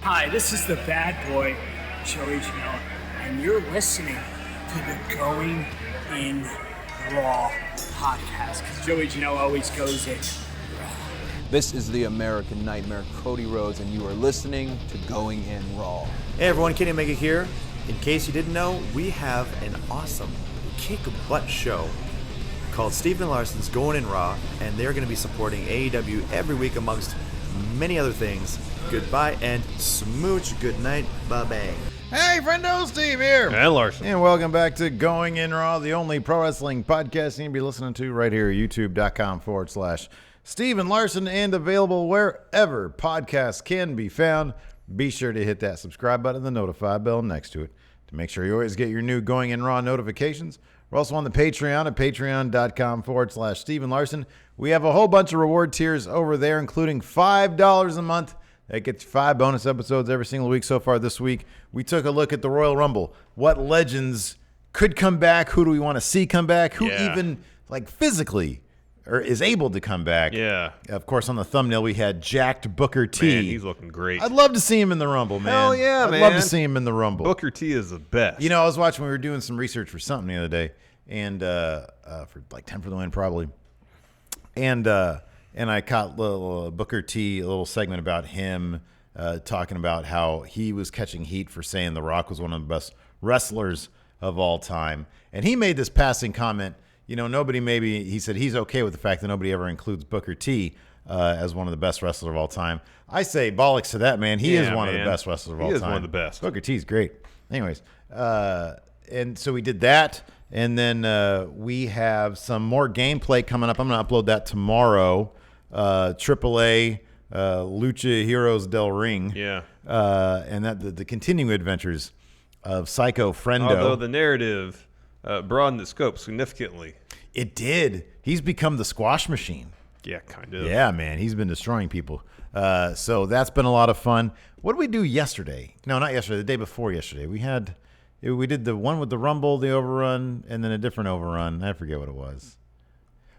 Hi, this is the bad boy, Joey Janela, and you're listening to the Going in Raw podcast, because Joey Janela always goes in raw. This is the American Nightmare, Cody Rhodes, and you are listening to Going in Raw. Hey everyone, Kenny Omega here. In case you didn't know, we have an awesome kick-butt show called Steve and Larson's Going in Raw, and they're going to be supporting AEW every week amongst many other things. Goodbye and smooch. Good night. Bye-bye. Hey, friendo, Steve here. And Larson. And welcome back to Going in Raw, the only pro wrestling podcast you can be listening to right here at youtube.com/Steve and Larson, and available wherever podcasts can be found. Be sure to hit that subscribe button and the notify bell next to it to make sure you always get your new Going in Raw notifications. We're also on the Patreon at patreon.com/Steve and Larson. We have a whole bunch of reward tiers over there, including $5 a month. That gets 5 bonus episodes every single week. So far this week, we took a look at the Royal Rumble. What legends could come back? Who do we want to see come back? Who even, like, physically or is able to come back? Yeah. Of course, on the thumbnail, we had jacked Booker T. Man, he's looking great. I'd love to see him in the Rumble, man. Hell yeah, I'd man. love to see him in the Rumble. Booker T is the best. You know, I was watching, we were doing some research for something the other day, and for like 10 for the win probably. And I caught little Booker T, a little segment about him talking about how he was catching heat for saying The Rock was one of the best wrestlers of all time. And he made this passing comment, you know, he said he's okay with the fact that nobody ever includes Booker T as one of the best wrestlers of all time. I say bollocks to that, man. He is one of the best wrestlers of all time. He is one of the best. Booker T is great. Anyways, and so we did that. And then we have some more gameplay coming up. I'm going to upload that tomorrow. AAA Lucha Heroes del Ring. Yeah. And that the continuing adventures of Psycho Friendo. Although the narrative broadened the scope significantly. It did. He's become the squash machine. Yeah, kind of. Yeah, man. He's been destroying people. So that's been a lot of fun. What did we do yesterday? No, not yesterday. The day before yesterday. We did the one with the Rumble, the overrun, and then a different overrun. I forget what it was.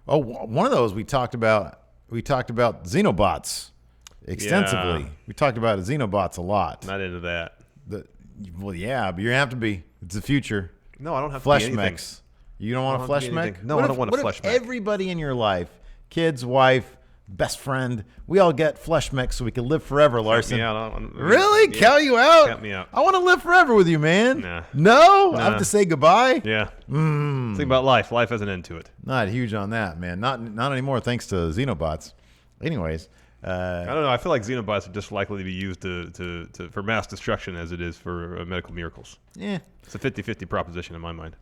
Oh, one of those we talked about Xenobots extensively. Yeah. We talked about Xenobots a lot. Not into that. Well, yeah, but you have to be. It's the future. No, I don't have Flesh to be anything. mechs. You don't want a flesh mech? No, I don't want a flesh mech. Everybody in your life, kids, wife, best friend, we all get flesh mechs so we can live forever, Larson. Really? Yeah. Count you out? Count me out. I want to live forever with you, man. Nah. No? Nah. I have to say goodbye? Yeah. Think about life. Life has an end to it. Not huge on that, man. Not anymore, thanks to Xenobots. Anyways. I don't know. I feel like Xenobots are just likely to be used for mass destruction as it is for medical miracles. Yeah. It's a 50-50 proposition in my mind.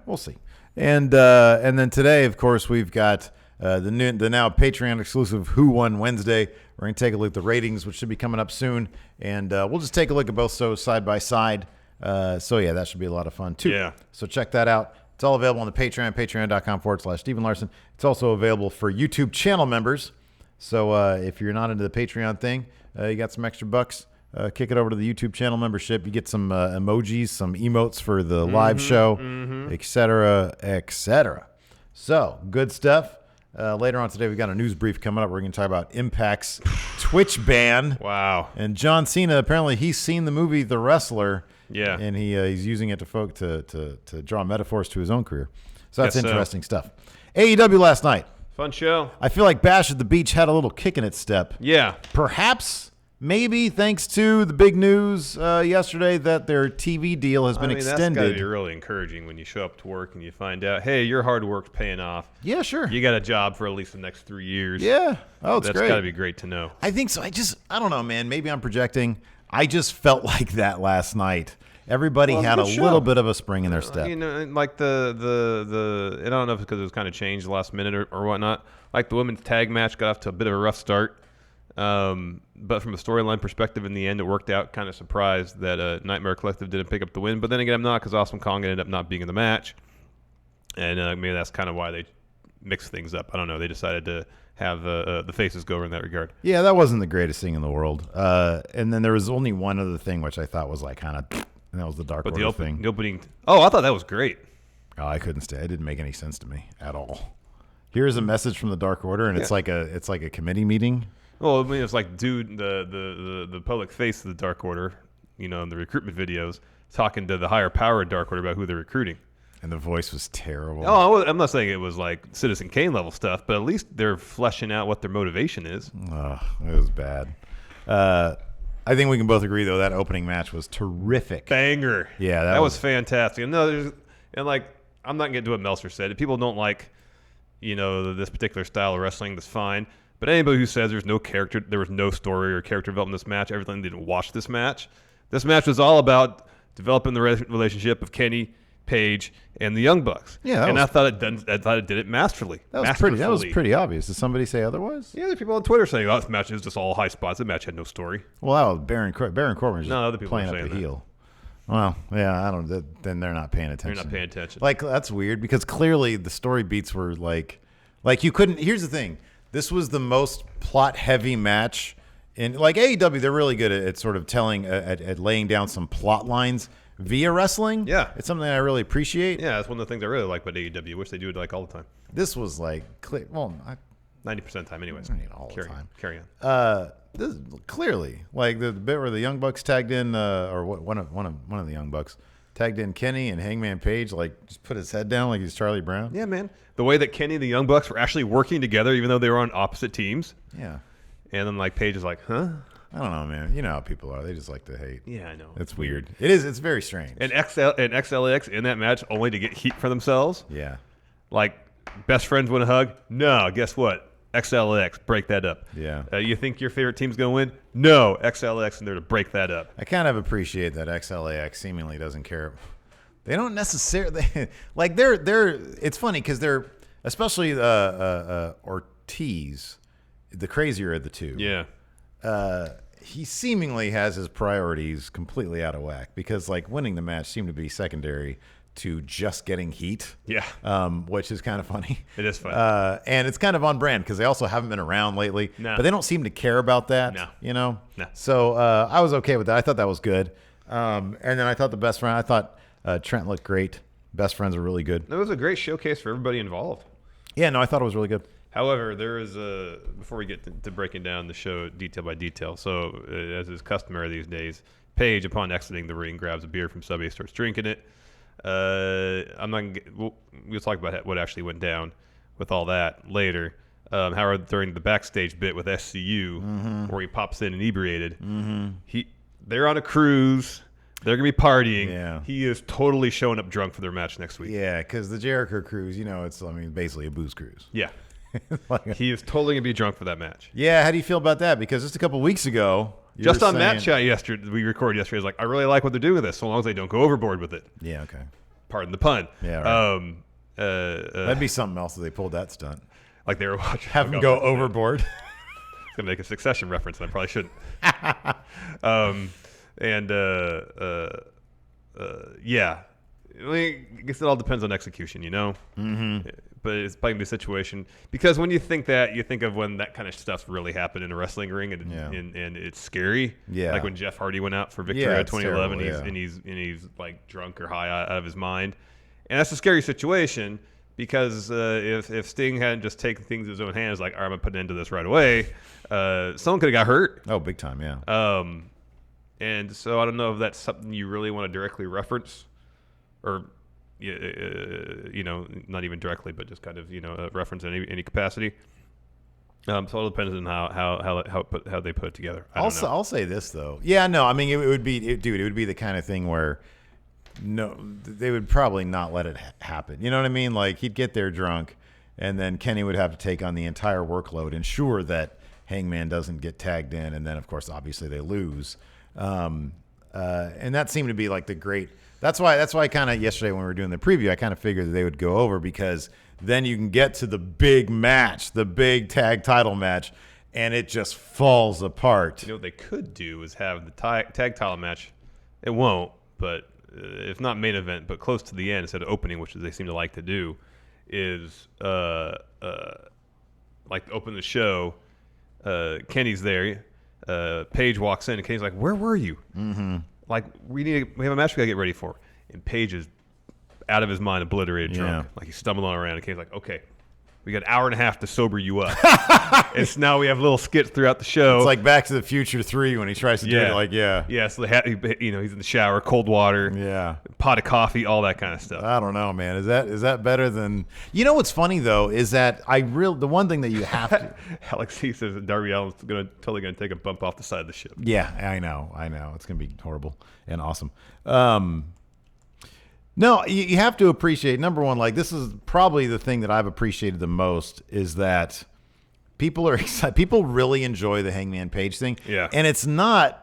We'll see. And then today, of course, we've got the now Patreon exclusive Who Won Wednesday. We're going to take a look at the ratings, which should be coming up soon. And we'll just take a look at both shows side by side. So, yeah, that should be a lot of fun, too. Yeah. So check that out. It's all available on the Patreon, patreon.com/Stephen Larson. It's also available for YouTube channel members. So if you're not into the Patreon thing, you got some extra bucks, kick it over to the YouTube channel membership. You get some emojis, some emotes for the live show, et cetera, et cetera. So good stuff. Later on today, we've got a news brief coming up. We're going to talk about Impact's Twitch ban. Wow. And John Cena, apparently he's seen the movie The Wrestler. Yeah. And he's using it to draw metaphors to his own career. So that's interesting stuff. AEW last night. Fun show. I feel like Bash at the Beach had a little kick in its step. Yeah. Perhaps, maybe, thanks to the big news yesterday that their TV deal has been extended. That's got to be really encouraging when you show up to work and you find out, hey, your hard work's paying off. Yeah, sure. You got a job for at least the next 3 years. Yeah. Oh, it's great. That's got to be great to know. I think so. I don't know, man. Maybe I'm projecting. I just felt like that last night. Everybody had a little bit of a spring in their step. You know, like the I don't know if it's because it was kind of changed the last minute or whatnot. Like the women's tag match got off to a bit of a rough start. But from a storyline perspective, in the end, it worked out. Kind of surprised that Nightmare Collective didn't pick up the win. But then again, I'm not, because Awesome Kong ended up not being in the match. And maybe that's kind of why they mixed things up. I don't know. They decided to have the faces go over in that regard. Yeah, that wasn't the greatest thing in the world. And then there was only one other thing, which I thought was like kind of... And that was the Dark Order thing. The opening. Oh, I thought that was great. Oh, I couldn't stay. It didn't make any sense to me at all. Here's a message from the Dark Order, and it's like a committee meeting. Well, I mean, it's like the public face of the Dark Order, in the recruitment videos, talking to the higher power of Dark Order about who they're recruiting. And the voice was terrible. Oh, I'm not saying it was like Citizen Kane level stuff, but at least they're fleshing out what their motivation is. Oh, it was bad. I think we can both agree, though, that opening match was terrific. Banger. Yeah, that was fantastic. And I'm not getting to what Meltzer said. If people don't like, this particular style of wrestling, that's fine. But anybody who says there was no story or character development in this match, everything didn't watch this match. This match was all about developing the relationship of Kenny, Page, and the Young Bucks. Yeah, I thought it did it masterfully. That was pretty obvious. Did somebody say otherwise? Yeah, there's people on Twitter saying, "Oh, this match is just all high spots. The match had no story." Well, that was Baron Corbin was just other people playing are up saying the that. heel. Well, yeah, I don't. Then they're not paying attention. They're not paying attention. Like, that's weird because clearly the story beats were like you couldn't. Here's the thing: this was the most plot-heavy match in AEW. They're really good at sort of telling at laying down some plot lines via wrestling. Yeah, it's something I really appreciate. Yeah, that's one of the things I really like about AEW. Wish they do it like all the time. This was like 90% of the time, anyways. All the time. Carry on. This is clearly like the bit where the Young Bucks tagged in, or one of the Young Bucks tagged in Kenny and Hangman Page, like just put his head down like he's Charlie Brown. Yeah, man. The way that Kenny and the Young Bucks were actually working together, even though they were on opposite teams. Yeah. And then Page is like, huh? I don't know, man. You know how people are. They just like to hate. Yeah, I know. It's weird. It is. It's very strange. And XLX in that match only to get heat for themselves. Yeah. Like, best friends want a hug? No. Guess what? XLX, break that up. Yeah. You think your favorite team's going to win? No. XLX in there to break that up. I kind of appreciate that XLAX seemingly doesn't care. They don't necessarily like they're. It's funny because they're especially Ortiz, the crazier of the two. Yeah. He seemingly has his priorities completely out of whack because winning the match seemed to be secondary to just getting heat. Yeah. Which is kind of funny. It is funny. And it's kind of on brand because they also haven't been around lately. No. But they don't seem to care about that. No. No. So I was okay with that. I thought that was good. And then I thought I thought Trent looked great. Best friends were really good. It was a great showcase for everybody involved. Yeah, no, I thought it was really good. However, there is before we get to breaking down the show detail by detail. So, as is customary these days, Paige, upon exiting the ring, grabs a beer from Subway, starts drinking it. We'll talk about what actually went down with all that later. However, during the backstage bit with SCU, where he pops in inebriated, they're on a cruise. They're going to be partying. Yeah. He is totally showing up drunk for their match next week. Yeah, because the Jericho cruise, it's basically a booze cruise. Yeah. He is totally going to be drunk for that match. Yeah, how do you feel about that? Because just a couple weeks ago, just on that chat yesterday, we recorded yesterday, I was like, I really like what they're doing with this, so long as they don't go overboard with it. Yeah, okay. Pardon the pun. Yeah, right. That'd be something else if they pulled that stunt. Like they were watching. Have them go overboard. It's going to make a Succession reference, and I probably shouldn't. Yeah. I guess it all depends on execution, Mm-hmm. But it's probably going to be a situation. Because when you think that, you think of when that kind of stuff's really happened in a wrestling ring, and it's scary. Yeah. Like when Jeff Hardy went out for victory in 2011, and he's like drunk or high out of his mind. And that's a scary situation because if Sting hadn't just taken things in his own hands, like, all right, I'm going to put an end to this right away, someone could have got hurt. Oh, big time, yeah. And so I don't know if that's something you really want to directly reference or, not even directly, but just kind of, reference in any capacity. So it all depends on how they put it together. I'll say this, though. Yeah, no, I mean, it would be the kind of thing where they would probably not let it happen. You know what I mean? Like, he'd get there drunk, and then Kenny would have to take on the entire workload, ensure that Hangman doesn't get tagged in, and then, of course, obviously they lose. And that seemed to be like the great. That's why kind of yesterday when we were doing the preview, I kind of figured that they would go over because then you can get to the big match, the big tag title match, and it just falls apart. What they could do is have the tag title match. It won't, but if not main event, but close to the end instead of opening, which they seem to like to do, is like open the show. Kenny's there. Paige walks in, and Kenny's like, "Where were you?" Mm-hmm. Like, we have a match we gotta get ready for. And Paige is out of his mind, obliterated, drunk. Like he's stumbling around. And Kenny's like, "Okay, We got an hour and a half to sober you up. And so now we have little skits throughout the show. It's like Back to the Future 3 when he tries to do it. Like, Yeah, so he's in the shower, cold water. Yeah. Pot of coffee, all that kind of stuff. I don't know, man. Is that better than? You know what's funny though is that the one thing that you have to. Alex he says that Darby Allin's totally gonna take a bump off the side of the ship. Yeah, I know. It's gonna be horrible and awesome. No, you have to appreciate, number one, like this is probably the thing that I've appreciated the most is that people are excited. People really enjoy the Hangman Page thing. Yeah. And it's not,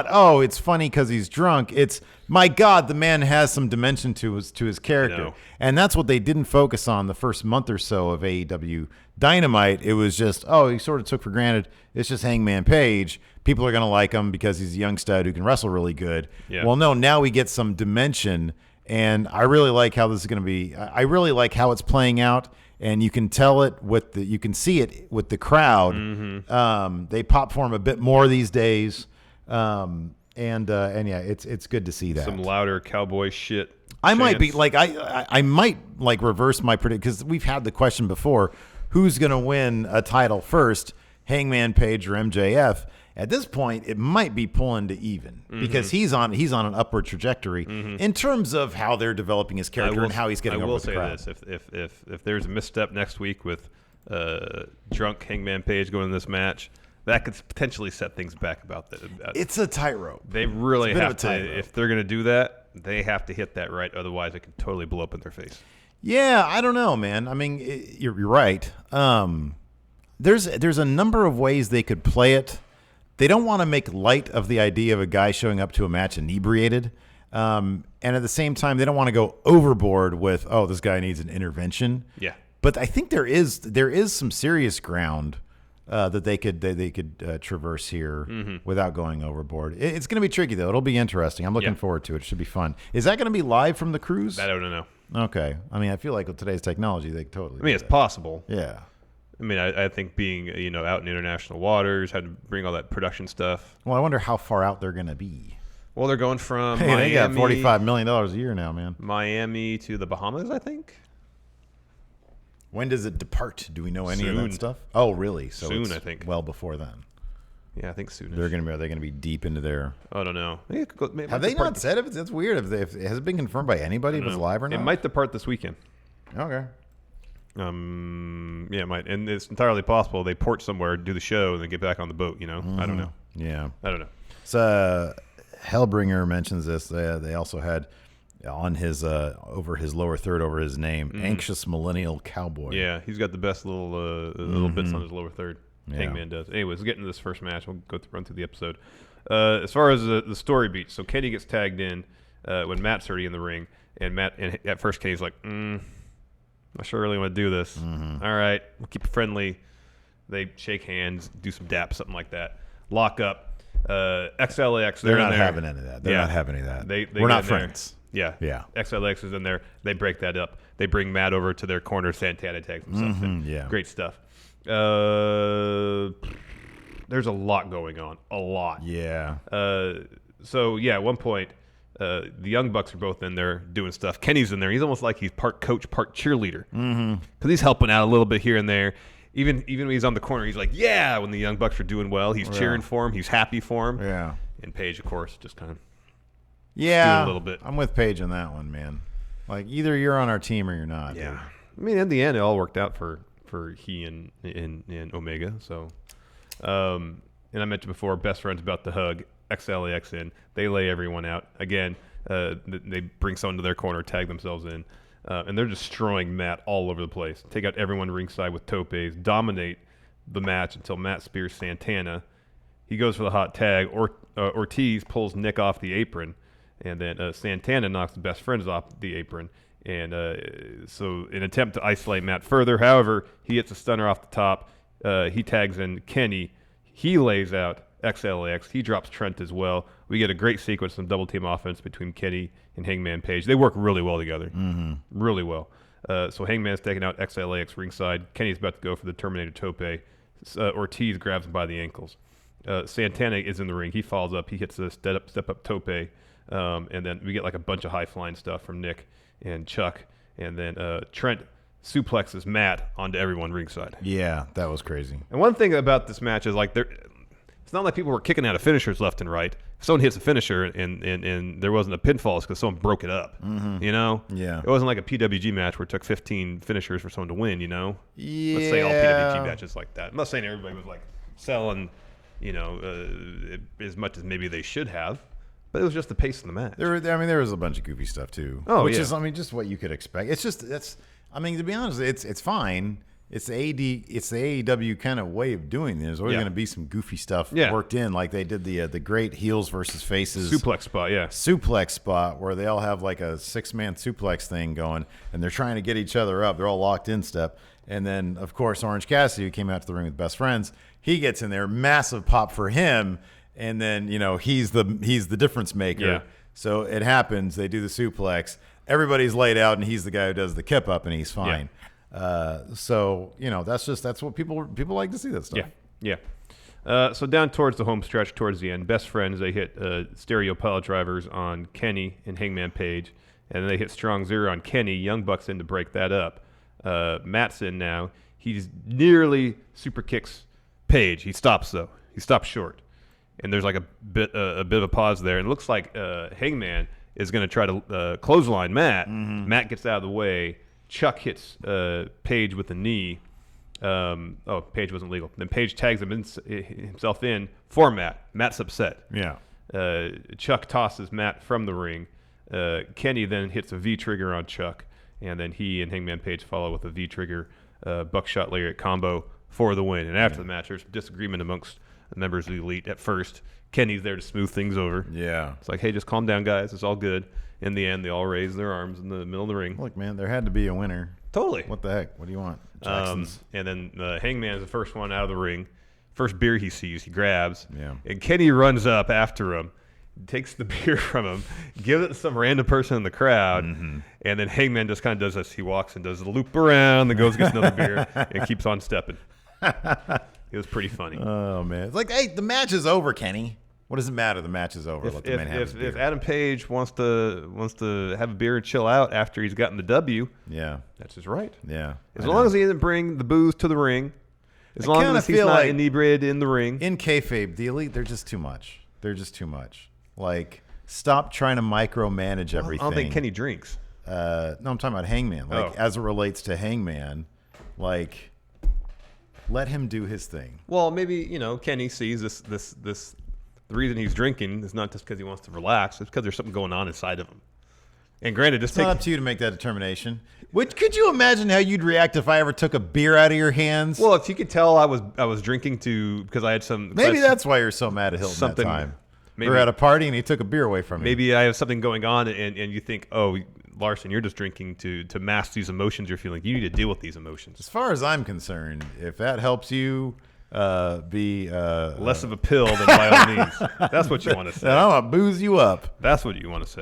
oh, it's funny because he's drunk. It's, my God, the man has some dimension to his character. And that's what they didn't focus on the first month or so of AEW Dynamite. It was just, he sort of took for granted it's just Hangman Page. People are going to like him because he's a young stud who can wrestle really good. Yeah. Well, no, now we get some dimension. And I really like how this is going to be. I really like how it's playing out, and you can tell it you can see it with the crowd. Mm-hmm. They pop for him a bit more these days, and yeah, it's good to see that. Some louder cowboy shit. I might be like I might like reverse my prediction because we've had the question before: who's going to win a title first, Hangman Page or MJF? At this point, it might be pulling to even because he's on an upward trajectory in terms of how they're developing his character and how he's getting over the crowd. I will say this: if there's a misstep next week with drunk Hangman Page going in this match, that could potentially set things back about that. It's a tightrope. They really have to. If they're going to do that, they have to hit that right. Otherwise, it can totally blow up in their face. Yeah, I don't know, man. I mean, you're right. There's a number of ways they could play it. They don't want to make light of the idea of a guy showing up to a match inebriated. And at the same time, they don't want to go overboard with, this guy needs an intervention. Yeah. But I think there is some serious ground that they could traverse here without going overboard. It's going to be tricky, though. It'll be interesting. I'm looking forward to it. It should be fun. Is that going to be live from the cruise? I don't know. Okay. I mean, I feel like with today's technology, they totally. I mean, it's possible. Yeah. I mean, I think being, out in international waters, had to bring all that production stuff. Well, I wonder how far out they're going to be. Well, they're going from Miami. They got $45 million a year now, man. Miami to the Bahamas, I think. When does it depart? Do we know any of Soon. that stuff? Oh, really? So Soon, it's I think. well before then. Yeah, I think soon. Are they going to be deep into their? I don't know. Have they not said if that's weird? Has it been confirmed by anybody if it's live or not? It might depart this weekend. Okay. Yeah, it might, and it's entirely possible they port somewhere, do the show, and then get back on the boat. I don't know. Yeah, I don't know. So Hellbringer mentions this. They also had on his over his lower third over his name, Anxious Millennial Cowboy. Yeah, he's got the best little bits on his lower third. Yeah. Hangman does. Anyways, let's get into this first match. We'll run through the episode. As far as the story beats, so Kenny gets tagged in when Matt's already in the ring, and at first Kenny's like, I sure really want to do this. All right, we'll keep it friendly. They shake hands, do some daps, something like that. Lock up. XLAX, they're not having any of that. They're not having any of that. We're not friends. Yeah. Yeah. XLAX is in there. They break that up. They bring Matt over to their corner. Santana tags himself in. Yeah. Great stuff. There's a lot going on. A lot. Yeah. So, at one point, the Young Bucks are both in there doing stuff. Kenny's in there. He's almost like he's part coach, part cheerleader. Because he's helping out a little bit here and there. Even when he's on the corner, he's like, yeah, when the Young Bucks are doing well, he's cheering for him. He's happy for him. Yeah. And Paige, of course, just kind of doing a little bit. I'm with Paige on that one, man. Like, either you're on our team or you're not. Yeah. Dude. I mean, in the end, it all worked out for he and Omega. So, and I mentioned before, best friends about the hug. XLAX in. They lay everyone out. Again, they bring someone to their corner, tag themselves in. And they're destroying Matt all over the place. Take out everyone ringside with topes, dominate the match until Matt spears Santana. He goes for the hot tag. Ortiz pulls Nick off the apron, and then Santana knocks the best friends off the apron. And so in an attempt to isolate Matt further, however, he hits a stunner off the top. He tags in Kenny. He lays out XLAX. He drops Trent as well. We get a great sequence of double team offense between Kenny and Hangman Page. They work really well together. Really well. So Hangman's taking out XLAX ringside. Kenny's about to go for the Terminator tope. Ortiz grabs him by the ankles. Santana is in the ring. He falls up. He hits the step up tope. And then we get like a bunch of high flying stuff from Nick and Chuck. And then Trent suplexes Matt onto everyone ringside. Yeah, that was crazy. And one thing about this match is like it's not like people were kicking out of finishers left and right. If someone hits a finisher and there wasn't a pinfall, it's because someone broke it up. You know? Yeah. It wasn't like a PWG match where it took 15 finishers for someone to win, you know? Yeah. Let's say all PWG matches like that. I'm not saying everybody was like selling, as much as maybe they should have, but it was just the pace of the match. There was a bunch of goofy stuff too. Oh, which yeah. is, just what you could expect. It's just to be honest, it's fine. It's the AEW kind of way of doing this. There's always going to be some goofy stuff worked in, like they did the great heels versus faces suplex spot, suplex spot where they all have like a 6-man suplex thing going, and they're trying to get each other up. They're all locked in step, and then of course Orange Cassidy, who came out to the ring with Best Friends, he gets in there, massive pop for him, and then he's the difference maker. Yeah. So it happens. They do the suplex. Everybody's laid out, and he's the guy who does the kip up, and he's fine. So that's what people like to see, that stuff. Yeah. So down towards the home stretch, towards the end, Best Friends, they hit stereo pile drivers on Kenny and Hangman Page, and then they hit strong zero on Kenny. Young Bucks in to break that up. Matt's in now. He's nearly super kicks Page. He stops though. He stops short, and there's like a bit of a pause there. And it looks like Hangman is going to try to clothesline Matt. Mm-hmm. Matt gets out of the way. Chuck hits Page with a knee. Page wasn't legal. Then Page tags himself in for Matt. Matt's upset. Yeah. Chuck tosses Matt from the ring. Kenny then hits a V-trigger on Chuck, and then he and Hangman Page follow with a V-trigger buckshot lariat combo for the win. And after the match, there's disagreement amongst the members of the Elite. At first, Kenny's there to smooth things over. Yeah. It's like, hey, just calm down, guys. It's all good. In the end, they all raise their arms in the middle of the ring. Look, man, there had to be a winner. Totally. What the heck? What do you want? Jackson's. And then Hangman is the first one out of the ring. First beer he sees, he grabs. Yeah. And Kenny runs up after him, takes the beer from him, gives it to some random person in the crowd, and then Hangman just kind of does this. He walks and does the loop around, then goes gets another beer, and keeps on stepping. It was pretty funny. Oh, man. It's like, hey, the match is over, Kenny. What does it matter? The match is over. Let the man have his beer. If Adam Page wants to have a beer and chill out after he's gotten the W, that's his right. Yeah. As long as he doesn't bring the booze to the ring, as long as he's not like inebriated in the ring. In kayfabe, the Elite, they're just too much. They're just too much. Like, stop trying to micromanage everything. I don't think Kenny drinks. No, I'm talking about Hangman. Like, as it relates to Hangman, like, let him do his thing. Well, maybe, Kenny sees this. The reason he's drinking is not just because he wants to relax. It's because there's something going on inside of him. And granted, it's not up to you to make that determination. Could you imagine how you'd react if I ever took a beer out of your hands? Well, if you could tell I was drinking because I had some. Maybe that's why you're so mad at Hilton that time. Maybe, we were at a party and he took a beer away from you. Maybe I have something going on and you think, oh, Larson, you're just drinking to mask these emotions you're feeling. You need to deal with these emotions. As far as I'm concerned, if that helps you be less of a pill, then by all means. That's what you want to say. I'm going to booze you up. That's what you want to say.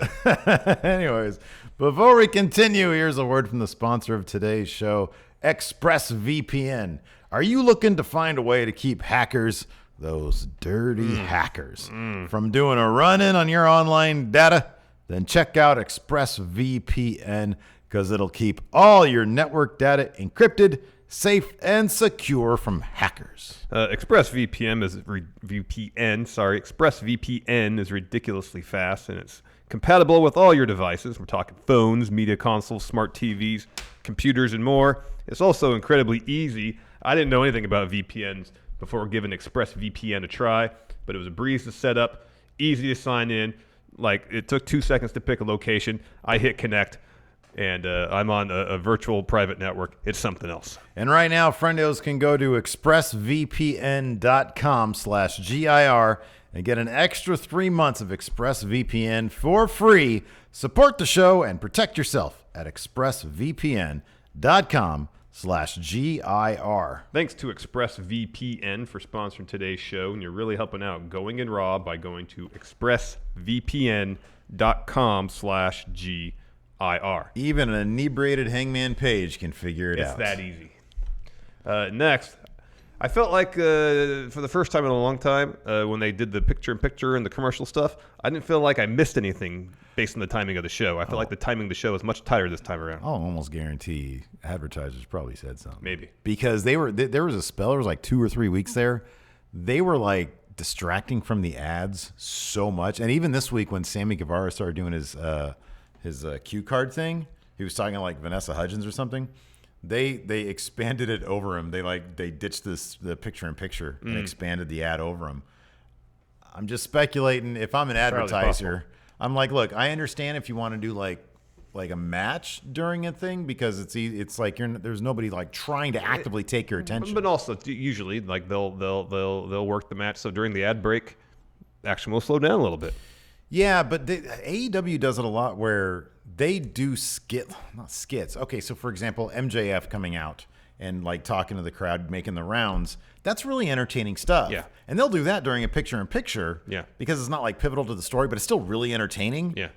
Anyways, before we continue, here's a word from the sponsor of today's show, ExpressVPN. Are you looking to find a way to keep hackers, those dirty hackers, from doing a run-in on your online data? Then check out ExpressVPN, because it'll keep all your network data encrypted, safe, and secure from hackers. ExpressVPN is ridiculously fast, and it's compatible with all your devices. We're talking phones, media consoles, smart TVs, computers, and more. It's also incredibly easy. I didn't know anything about VPNs before giving ExpressVPN a try, but it was a breeze to set up, easy to sign in. Like, it took 2 seconds to pick a location. I hit connect, and I'm on a virtual private network. It's something else. And right now, friendos can go to expressvpn.com/GIR and get an extra 3 months of ExpressVPN for free. Support the show and protect yourself at expressvpn.com/GIR. Thanks to ExpressVPN for sponsoring today's show, and you're really helping out Going in Raw by going to expressvpn.com/GIR. Even an inebriated Hangman Page can figure it out. It's that easy. Next, I felt like for the first time in a long time, when they did the picture-in-picture and the commercial stuff, I didn't feel like I missed anything based on the timing of the show. I felt like the timing of the show was much tighter this time around. I'll almost guarantee advertisers probably said something. Maybe. Because there was a spell, there was like 2 or 3 weeks there. They were like distracting from the ads so much. And even this week when Sammy Guevara started doing his cue card thing, he was talking like Vanessa Hudgens or something. They expanded it over him. They ditched the picture in picture and expanded the ad over him. I'm just speculating. If I'm an advertiser, I'm like, look, I understand if you want to do like a match during a thing because it's like there's nobody like trying to actively take your attention. But also usually like they'll work the match so during the ad break, action will slow down a little bit. Yeah, but AEW does it a lot where they do not skits. Okay, so for example, MJF coming out and like talking to the crowd, making the rounds. That's really entertaining stuff. Yeah. And they'll do that during a picture-in-picture. Yeah. Because it's not like pivotal to the story, but it's still really entertaining. Yeah.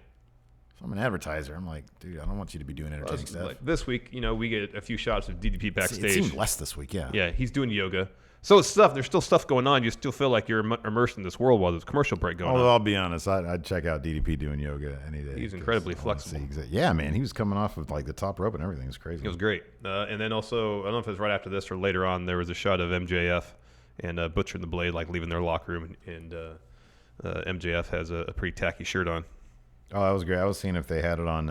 If I'm an advertiser, I'm like, dude, I don't want you to be doing entertaining stuff. Like this week, we get a few shots of DDP backstage. It seemed less this week, yeah. Yeah, he's doing yoga. So it's stuff. There's still stuff going on. You still feel like you're immersed in this world while there's commercial break going Although on. I'll be honest, I'd check out DDP doing yoga any day. He's incredibly flexible. Yeah, man, he was coming off of like the top rope and everything. It was crazy. It was great. And then also, I don't know if it was right after this or later on, there was a shot of MJF and Butcher and the Blade like leaving their locker room, and MJF has a pretty tacky shirt on. Oh, that was great. I was seeing if they had it on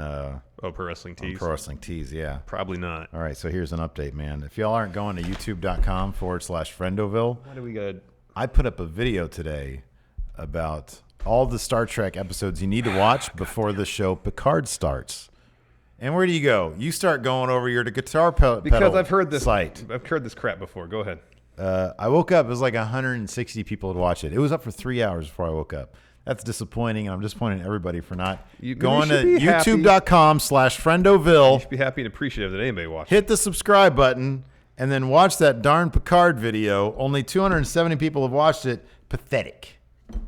Pro Wrestling Tees. Pro Wrestling Tees, yeah. Probably not. All right, so here's an update, man. If y'all aren't going to youtube.com/Friendoville, Why do we got? I put up a video today about all the Star Trek episodes you need to watch before the show Picard starts. And where do you go? You start going over your guitar pedal Because I've heard this site. I've heard this crap before. Go ahead. I woke up. It was like 160 people had watched it. It was up for 3 hours before I woke up. That's disappointing, and I'm disappointing everybody for not going to youtube.com/Friendoville. You should be happy and appreciative that anybody watched. Hit the subscribe button, and then watch that darn Picard video. Only 270 people have watched it. Pathetic.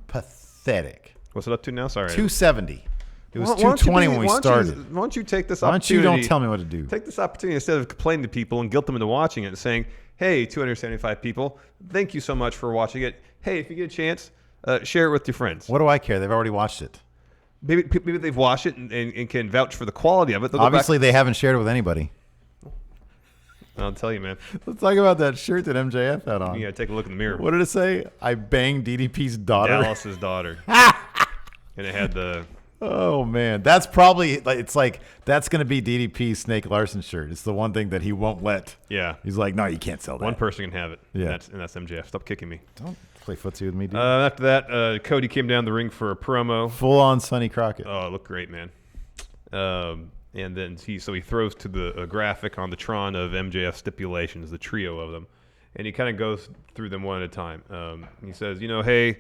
What's it up to now? Sorry. 270. It was 220 when we started. Why don't you take this Why don't opportunity? you don't tell me what to do? Take this opportunity instead of complaining to people and guilt them into watching it and saying, hey, 275 people, thank you so much for watching it. Hey, if you get a chance, share it with your friends. What do I care? They've already watched it. Maybe they've watched it and can vouch for the quality of it. Obviously, they haven't shared it with anybody. I'll tell you, man. Let's talk about that shirt that MJF had on. You gotta take a look in the mirror. What did it say? I banged DDP's daughter. Dallas's daughter. And it had the... Oh, man. That's probably... It's like, that's going to be DDP's Snake Larson shirt. It's the one thing that he won't let. Yeah. He's like, no, you can't sell that. One person can have it. Yeah. And that's MJF. Stop kicking me. Don't play footsie with me, dude. After that, Cody came down the ring for a promo. Full-on Sonny Crockett. Oh, it looked great, man. And then he throws to the graphic on the Tron of MJF stipulations, the trio of them, and he kind of goes through them one at a time. He says, hey,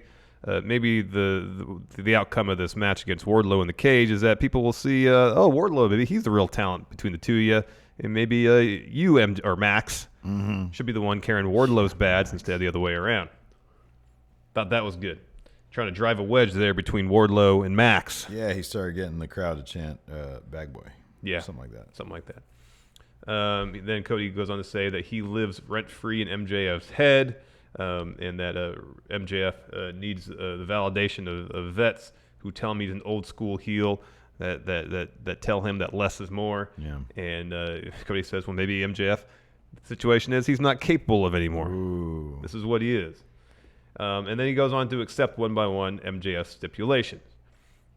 maybe the outcome of this match against Wardlow in the cage is that people will see, Wardlow, maybe he's the real talent between the two of you, and maybe you or Max should be the one carrying Wardlow's bads instead of the other way around. Thought that was good. Trying to drive a wedge there between Wardlow and Max. Yeah, he started getting the crowd to chant Bag Boy. Yeah. Something like that. Something like that. Then Cody goes on to say that he lives rent-free in MJF's head, and that MJF needs the validation of vets who tell him he's an old-school heel, that tell him that less is more. Yeah. And Cody says, well, maybe MJF, the situation is he's not capable of anymore. Ooh. This is what he is. And then he goes on to accept one by one MJF's stipulations.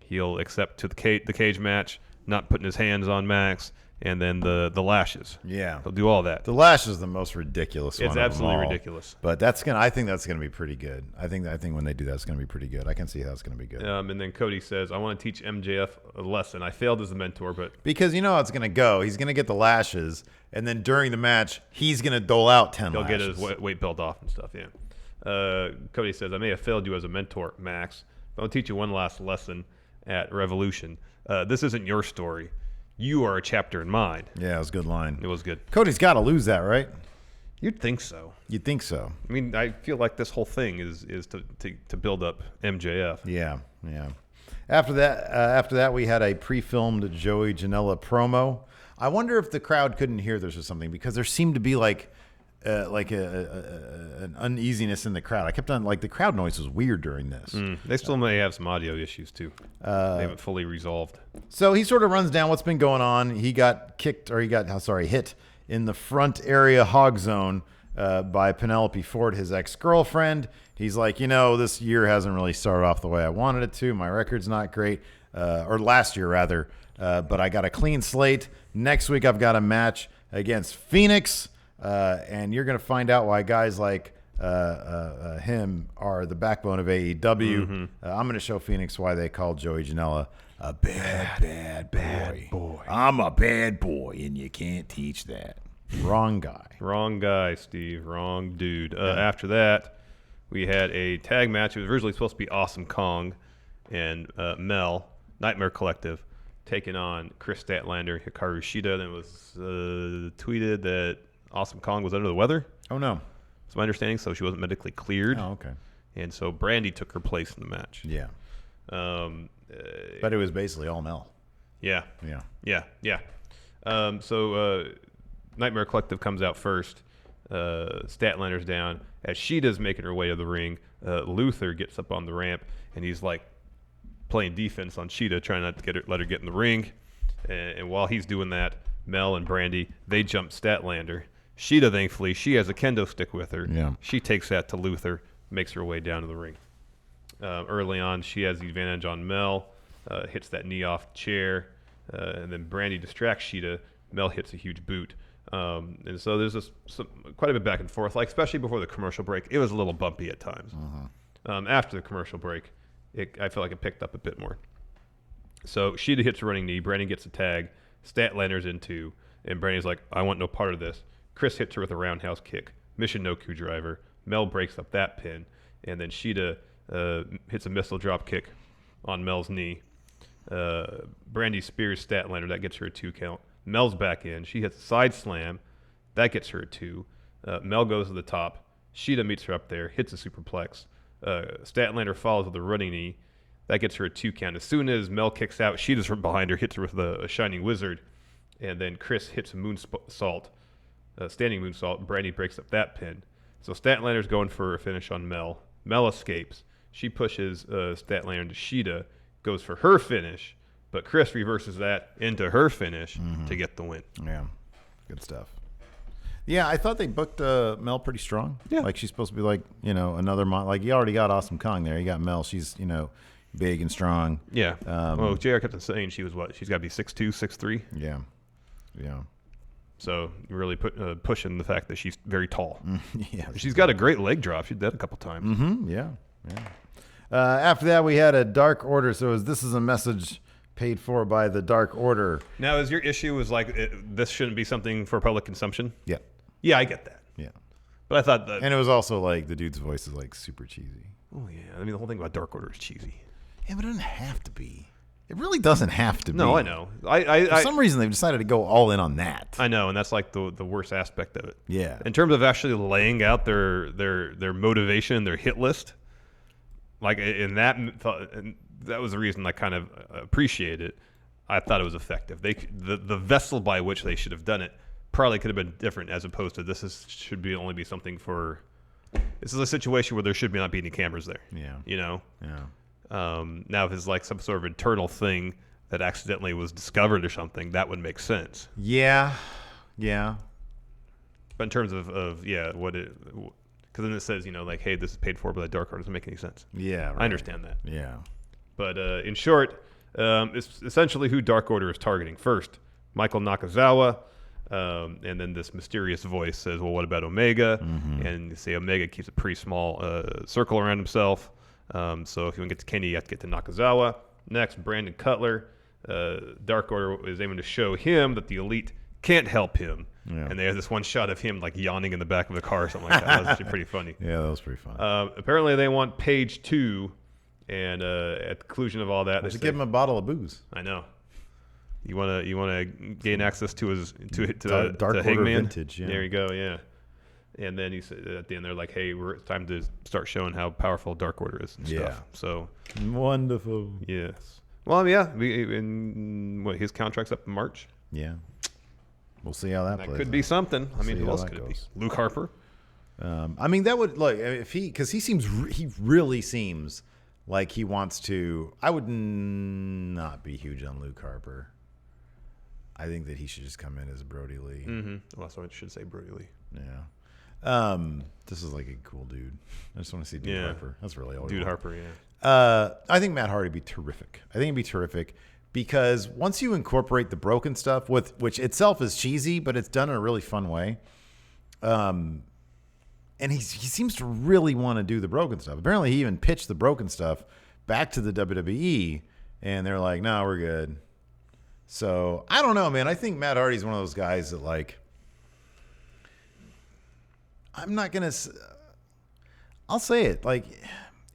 He'll accept to the cage match, not putting his hands on Max, and then the lashes. Yeah. He'll do all that. The lash is the most ridiculous one. It's of them absolutely all. ridiculous. But I think that's gonna be pretty good. I think when they do that, it's gonna be pretty good. I can see how it's gonna be good. And then Cody says, I want to teach MJF a lesson. I failed as a mentor, but Because you know how it's gonna go. He's gonna get the lashes, and then during the match, he's gonna dole out 10 he'll lashes. get his weight belt off and stuff, yeah. Cody says, I may have failed you as a mentor, Max, but I'll teach you one last lesson at Revolution. This isn't your story. You are a chapter in mine. Yeah, it was a good line. It was good. Cody's got to lose that, right? You'd think so. You'd think so. I mean, I feel like this whole thing is to build up MJF. Yeah. After that, we had a pre-filmed Joey Janela promo. I wonder if the crowd couldn't hear this or something, because there seemed to be like an uneasiness in the crowd. I kept on the crowd noise was weird during this. They still may have some audio issues too. They haven't fully resolved. So he sort of runs down what's been going on. He got hit in the front area hog zone by Penelope Ford, his ex-girlfriend. He's like, this year hasn't really started off the way I wanted it to. My record's not great, or last year rather, but I got a clean slate. Next week I've got a match against Phoenix, and you're going to find out why guys like him are the backbone of AEW. I'm going to show Phoenix why they call Joey Janela a bad boy. I'm a bad boy, and you can't teach that. Wrong guy, Steve. Wrong dude. After that, we had a tag match. It was originally supposed to be Awesome Kong and Mel, Nightmare Collective, taking on Chris Statlander, Hikaru Shida. Then it was tweeted that Awesome Kong was under the weather. Oh, no. That's my understanding, so she wasn't medically cleared. Oh, okay. And so Brandy took her place in the match. Yeah. But it was basically all Mel. Yeah. Yeah. So Nightmare Collective comes out first. Statlander's down. As Sheeta's making her way to the ring, Luther gets up on the ramp, and he's like playing defense on Sheeta, trying not to let her get in the ring. And while he's doing that, Mel and Brandy, they jump Statlander. Sheeta, thankfully, she has a kendo stick with her. Yeah. She takes that to Luther, makes her way down to the ring. Early on, she has the advantage on Mel, hits that knee off the chair, and then Brandy distracts Sheeta. Mel hits a huge boot. And so there's quite a bit back and forth, especially before the commercial break. It was a little bumpy at times. After the commercial break, I feel like it picked up a bit more. So Sheeta hits a running knee. Brandy gets a tag. Statlander's in two. And Brandy's like, I want no part of this. Chris hits her with a roundhouse kick. Michinoku driver. Mel breaks up that pin. And then Sheeta hits a missile drop kick on Mel's knee. Brandy spears Statlander. That gets her a 2 count. Mel's back in. She hits a side slam. That gets her a 2. Mel goes to the top. Sheeta meets her up there, hits a superplex. Statlander follows with a running knee. That gets her a 2 count. As soon as Mel kicks out, Sheeta's from behind her, hits her with a Shining Wizard. And then Chris hits a moonsault, standing moonsault. Brandy breaks up that pin. So Statlander's going for a finish on Mel. Mel escapes. She pushes Statlander to Sheeta, goes for her finish. But Chris reverses that into her finish to get the win. Yeah, good stuff. Yeah, I thought they booked Mel pretty strong. Yeah. Like she's supposed to be another like you already got Awesome Kong there. You got Mel. She's big and strong. Yeah. Well, JR kept on saying she was what? She's got to be 6'2", 6'3". Yeah. So really pushing the fact that she's very tall. Yeah. She's got a great leg drop. She did that a couple times. Yeah. After that, we had a Dark Order. So this is a message paid for by the Dark Order. Now, is your issue this shouldn't be something for public consumption? Yeah. Yeah, I get that. Yeah. But I thought that... And it was also the dude's voice is super cheesy. Oh, yeah. I mean, the whole thing about Dark Order is cheesy. Yeah, but it doesn't have to be. It really doesn't have to be. No, I know. For some reason, they've decided to go all in on that. I know, and that's the worst aspect of it. Yeah. In terms of actually laying out their motivation, their hit list, and that was the reason I kind of appreciated it. I thought it was effective. The vessel by which they should have done it probably could have been different, as opposed to should only be something for. This is a situation where there should not be any cameras there. Yeah. Yeah. Now, if it's some sort of internal thing that accidentally was discovered or something, that would make sense. Yeah. But in terms of what it. Because then it says, hey, this is paid for by the Dark Order. Doesn't make any sense. Yeah, right. I understand that. Yeah. But in short, it's essentially who Dark Order is targeting. First, Michael Nakazawa, and then this mysterious voice says, well, what about Omega? And you say Omega keeps a pretty small circle around himself. So if you want to get to Kenny, you have to get to Nakazawa. Next, Brandon Cutler. Dark Order is aiming to show him that the Elite can't help him. Yeah. And they have this one shot of him yawning in the back of the car or something like that. That was actually pretty funny. Yeah, that was pretty fun. Apparently they want Page 2, and at the conclusion of all that, they give him a bottle of booze. I know. You wanna gain access to Dark Order Hangman? Vintage. Yeah. There you go. Yeah. And then he said at the end, they're like, "Hey, it's time to start showing how powerful Dark Order is and stuff." So wonderful. Yes. Well, yeah. His contract's up in March. Yeah. We'll see how that That plays could out. be something. I mean, See who how else that could it be? goes. Luke Harper. I mean, that would like if because he really seems like he wants to. I would not be huge on Luke Harper. I think that he should just come in as Brody Lee. Mm-hmm. Well, so I should say Brody Lee. Yeah. This is like a cool dude. I just want to see Dude Harper. That's really all. Dude Harper, yeah. I think Matt Hardy would be terrific. I think it'd be terrific because once you incorporate the broken stuff, which itself is cheesy, but it's done in a really fun way. And he seems to really want to do the broken stuff. Apparently, he even pitched the broken stuff back to the WWE, and they're like, "No, we're good." So I don't know, man. I think Matt Hardy's one of those guys that, like, I'm not gonna. I'll say it. Like,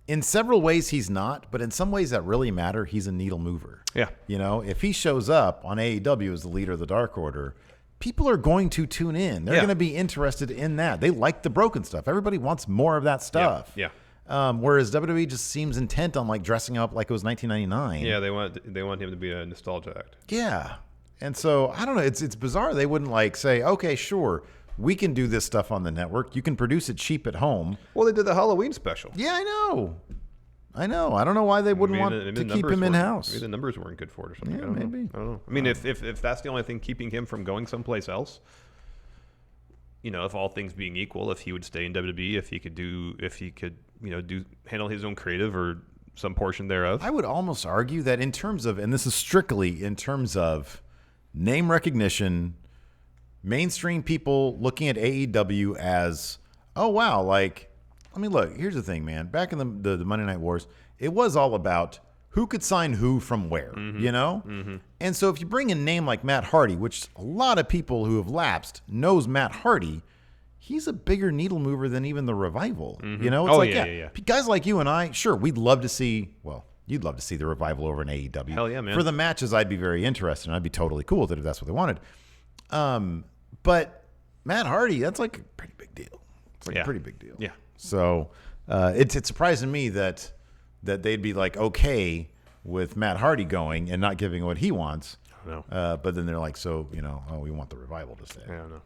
in several ways, he's not, but in some ways that really matter. He's a needle mover. Yeah. You know, if he shows up on AEW as the leader of the Dark Order, people are going to tune in. They're going to be interested in that. They like the broken stuff. Everybody wants more of that stuff. Yeah. Whereas WWE just seems intent on like dressing up like it was 1999. Yeah, they want him to be a nostalgia act. Yeah. And so I don't know. It's bizarre. They wouldn't like say, okay, sure, we can do this stuff on the network. You can produce it cheap at home. Well, they did the Halloween special. Yeah, I know. I don't know why they wouldn't want to keep him in house. Maybe the numbers weren't good for it or something. Yeah, I don't maybe. know. I don't know. I mean, if that's the only thing keeping him from going someplace else, you know, if all things being equal, if he would stay in WWE, if he could handle his own creative or some portion thereof. I would almost argue that in terms of, and this is strictly in terms of name recognition, mainstream people looking at AEW as, oh, wow, like, I mean, look, here's the thing, man. Back in the Monday Night Wars, it was all about who could sign who from where, you know? Mm-hmm. And so if you bring a name like Matt Hardy, which a lot of people who have lapsed knows Matt Hardy, he's a bigger needle mover than even the Revival. Mm-hmm. You know? It's yeah. Guys like you and I, sure, we'd love to see, well, you'd love to see the Revival over in AEW. Hell yeah, man. For the matches, I'd be very interested, and I'd be totally cool with it if that's what they wanted. But Matt Hardy, that's like a pretty big deal. It's like a pretty big deal. Yeah. So it's surprising me that they'd be like okay with Matt Hardy going and not giving what he wants. No. But then they're like, so, you know, we want the Revival to stay. I don't know.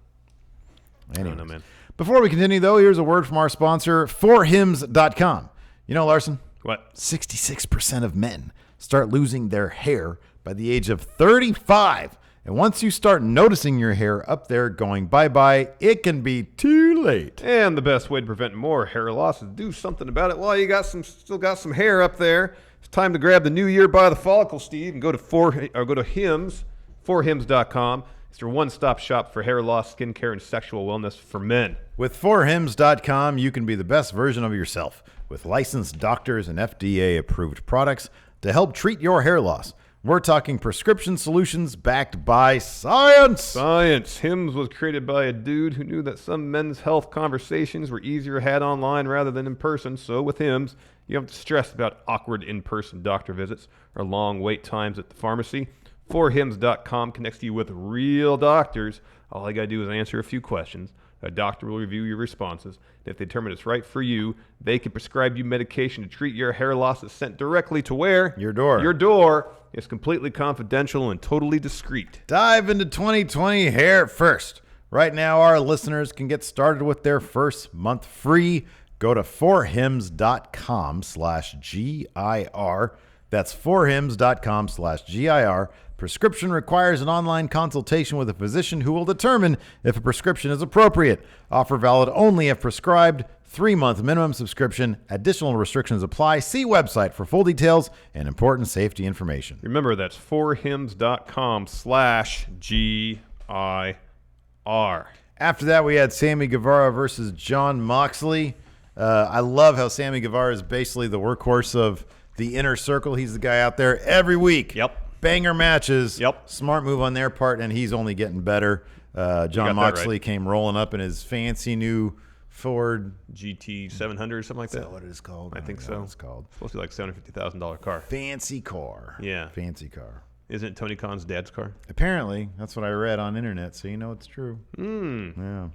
Anyways, I don't know, man. Before we continue, though, here's a word from our sponsor, forhims.com. You know, Larson? What? 66% of men start losing their hair by the age of 35. And once you start noticing your hair up there going bye-bye, it can be too late. And the best way to prevent more hair loss is do something about it while you still got some hair up there. It's time to grab the new year by the follicle, Steve, and go to Hims, forhims.com. It's your one-stop shop for hair loss, skincare, and sexual wellness for men. With forhims.com, you can be the best version of yourself with licensed doctors and FDA-approved products to help treat your hair loss. We're talking prescription solutions backed by science. Science. Hims was created by a dude who knew that some men's health conversations were easier had online rather than in person. So with Hims, you don't have to stress about awkward in-person doctor visits or long wait times at the pharmacy. Forhims.com connects you with real doctors. All you got to do is answer a few questions. A doctor will review your responses. If they determine it's right for you, they can prescribe you medication to treat your hair loss that's sent directly to where? Your door. Your door. It's completely confidential and totally discreet. Dive into 2020 hair first. Right now, our listeners can get started with their first month free. Go to forhims.com/GIR. That's forhims.com/GIR. Prescription requires an online consultation with a physician who will determine if a prescription is appropriate. Offer valid only if prescribed. 3-month minimum subscription. Additional restrictions apply. See website for full details and important safety information. Remember, that's forhims.com/GIR. After that, we had Sammy Guevara versus John Moxley. I love how Sammy Guevara is basically the workhorse of the inner circle. He's the guy out there every week. Yep. Banger matches. Yep. Smart move on their part, and he's only getting better. John Moxley came rolling up in his fancy new Ford GT 700 or something like that. Is that what it is called? I think know so. What it's called. It's supposed to be like $750,000 car. Fancy car. Yeah. Fancy car. Isn't it Tony Khan's dad's car? Apparently. That's what I read on internet, so you know it's true. Yeah.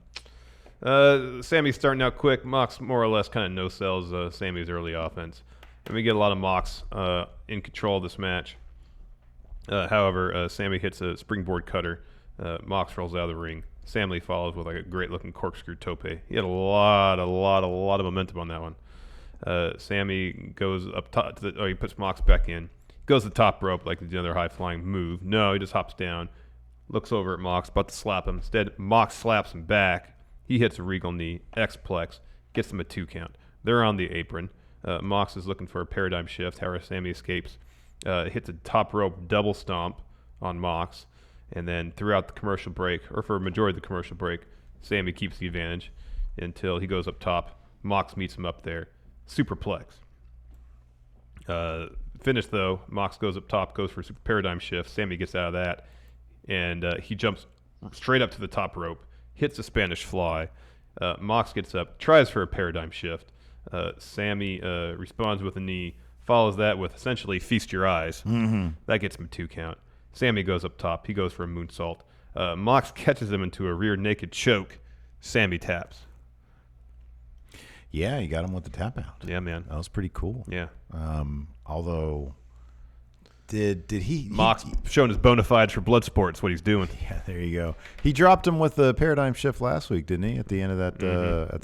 Sammy's starting out quick. Mox more or less kind of no-sells Sammy's early offense. And we get a lot of Mox in control of this match. However, Sammy hits a springboard cutter Mox rolls out of the ring. Sammy follows with like a great-looking corkscrew tope. He had a lot of momentum on that one. Sammy goes up top. He puts Mox back in. Goes to the top rope like the other high-flying move. No, he just hops down, looks over at Mox, about to slap him. Instead, Mox slaps him back. He hits a regal knee, X-plex, gets him a 2 count. They're on the apron. Mox is looking for a paradigm shift. However, Sammy escapes. Hits a top rope double stomp on Mox. And then throughout the commercial break, or for a majority of the commercial break, Sammy keeps the advantage until he goes up top. Mox meets him up there. Superplex. Finish, though. Mox goes up top, goes for a super paradigm shift. Sammy gets out of that. And he jumps straight up to the top rope, hits a Spanish fly. Mox gets up, tries for a paradigm shift. Sammy responds with a knee, follows that with essentially feast your eyes. Mm-hmm. That gets him a 2 count. Sammy goes up top. He goes for a moonsault. Mox catches him into a rear naked choke. Sammy taps. Yeah, he got him with the tap out. Yeah, man. That was pretty cool. Yeah. Although, did he... Mox showing his bona fides for blood sports, what he's doing. Yeah, there you go. He dropped him with the paradigm shift last week, didn't he? At the end of that,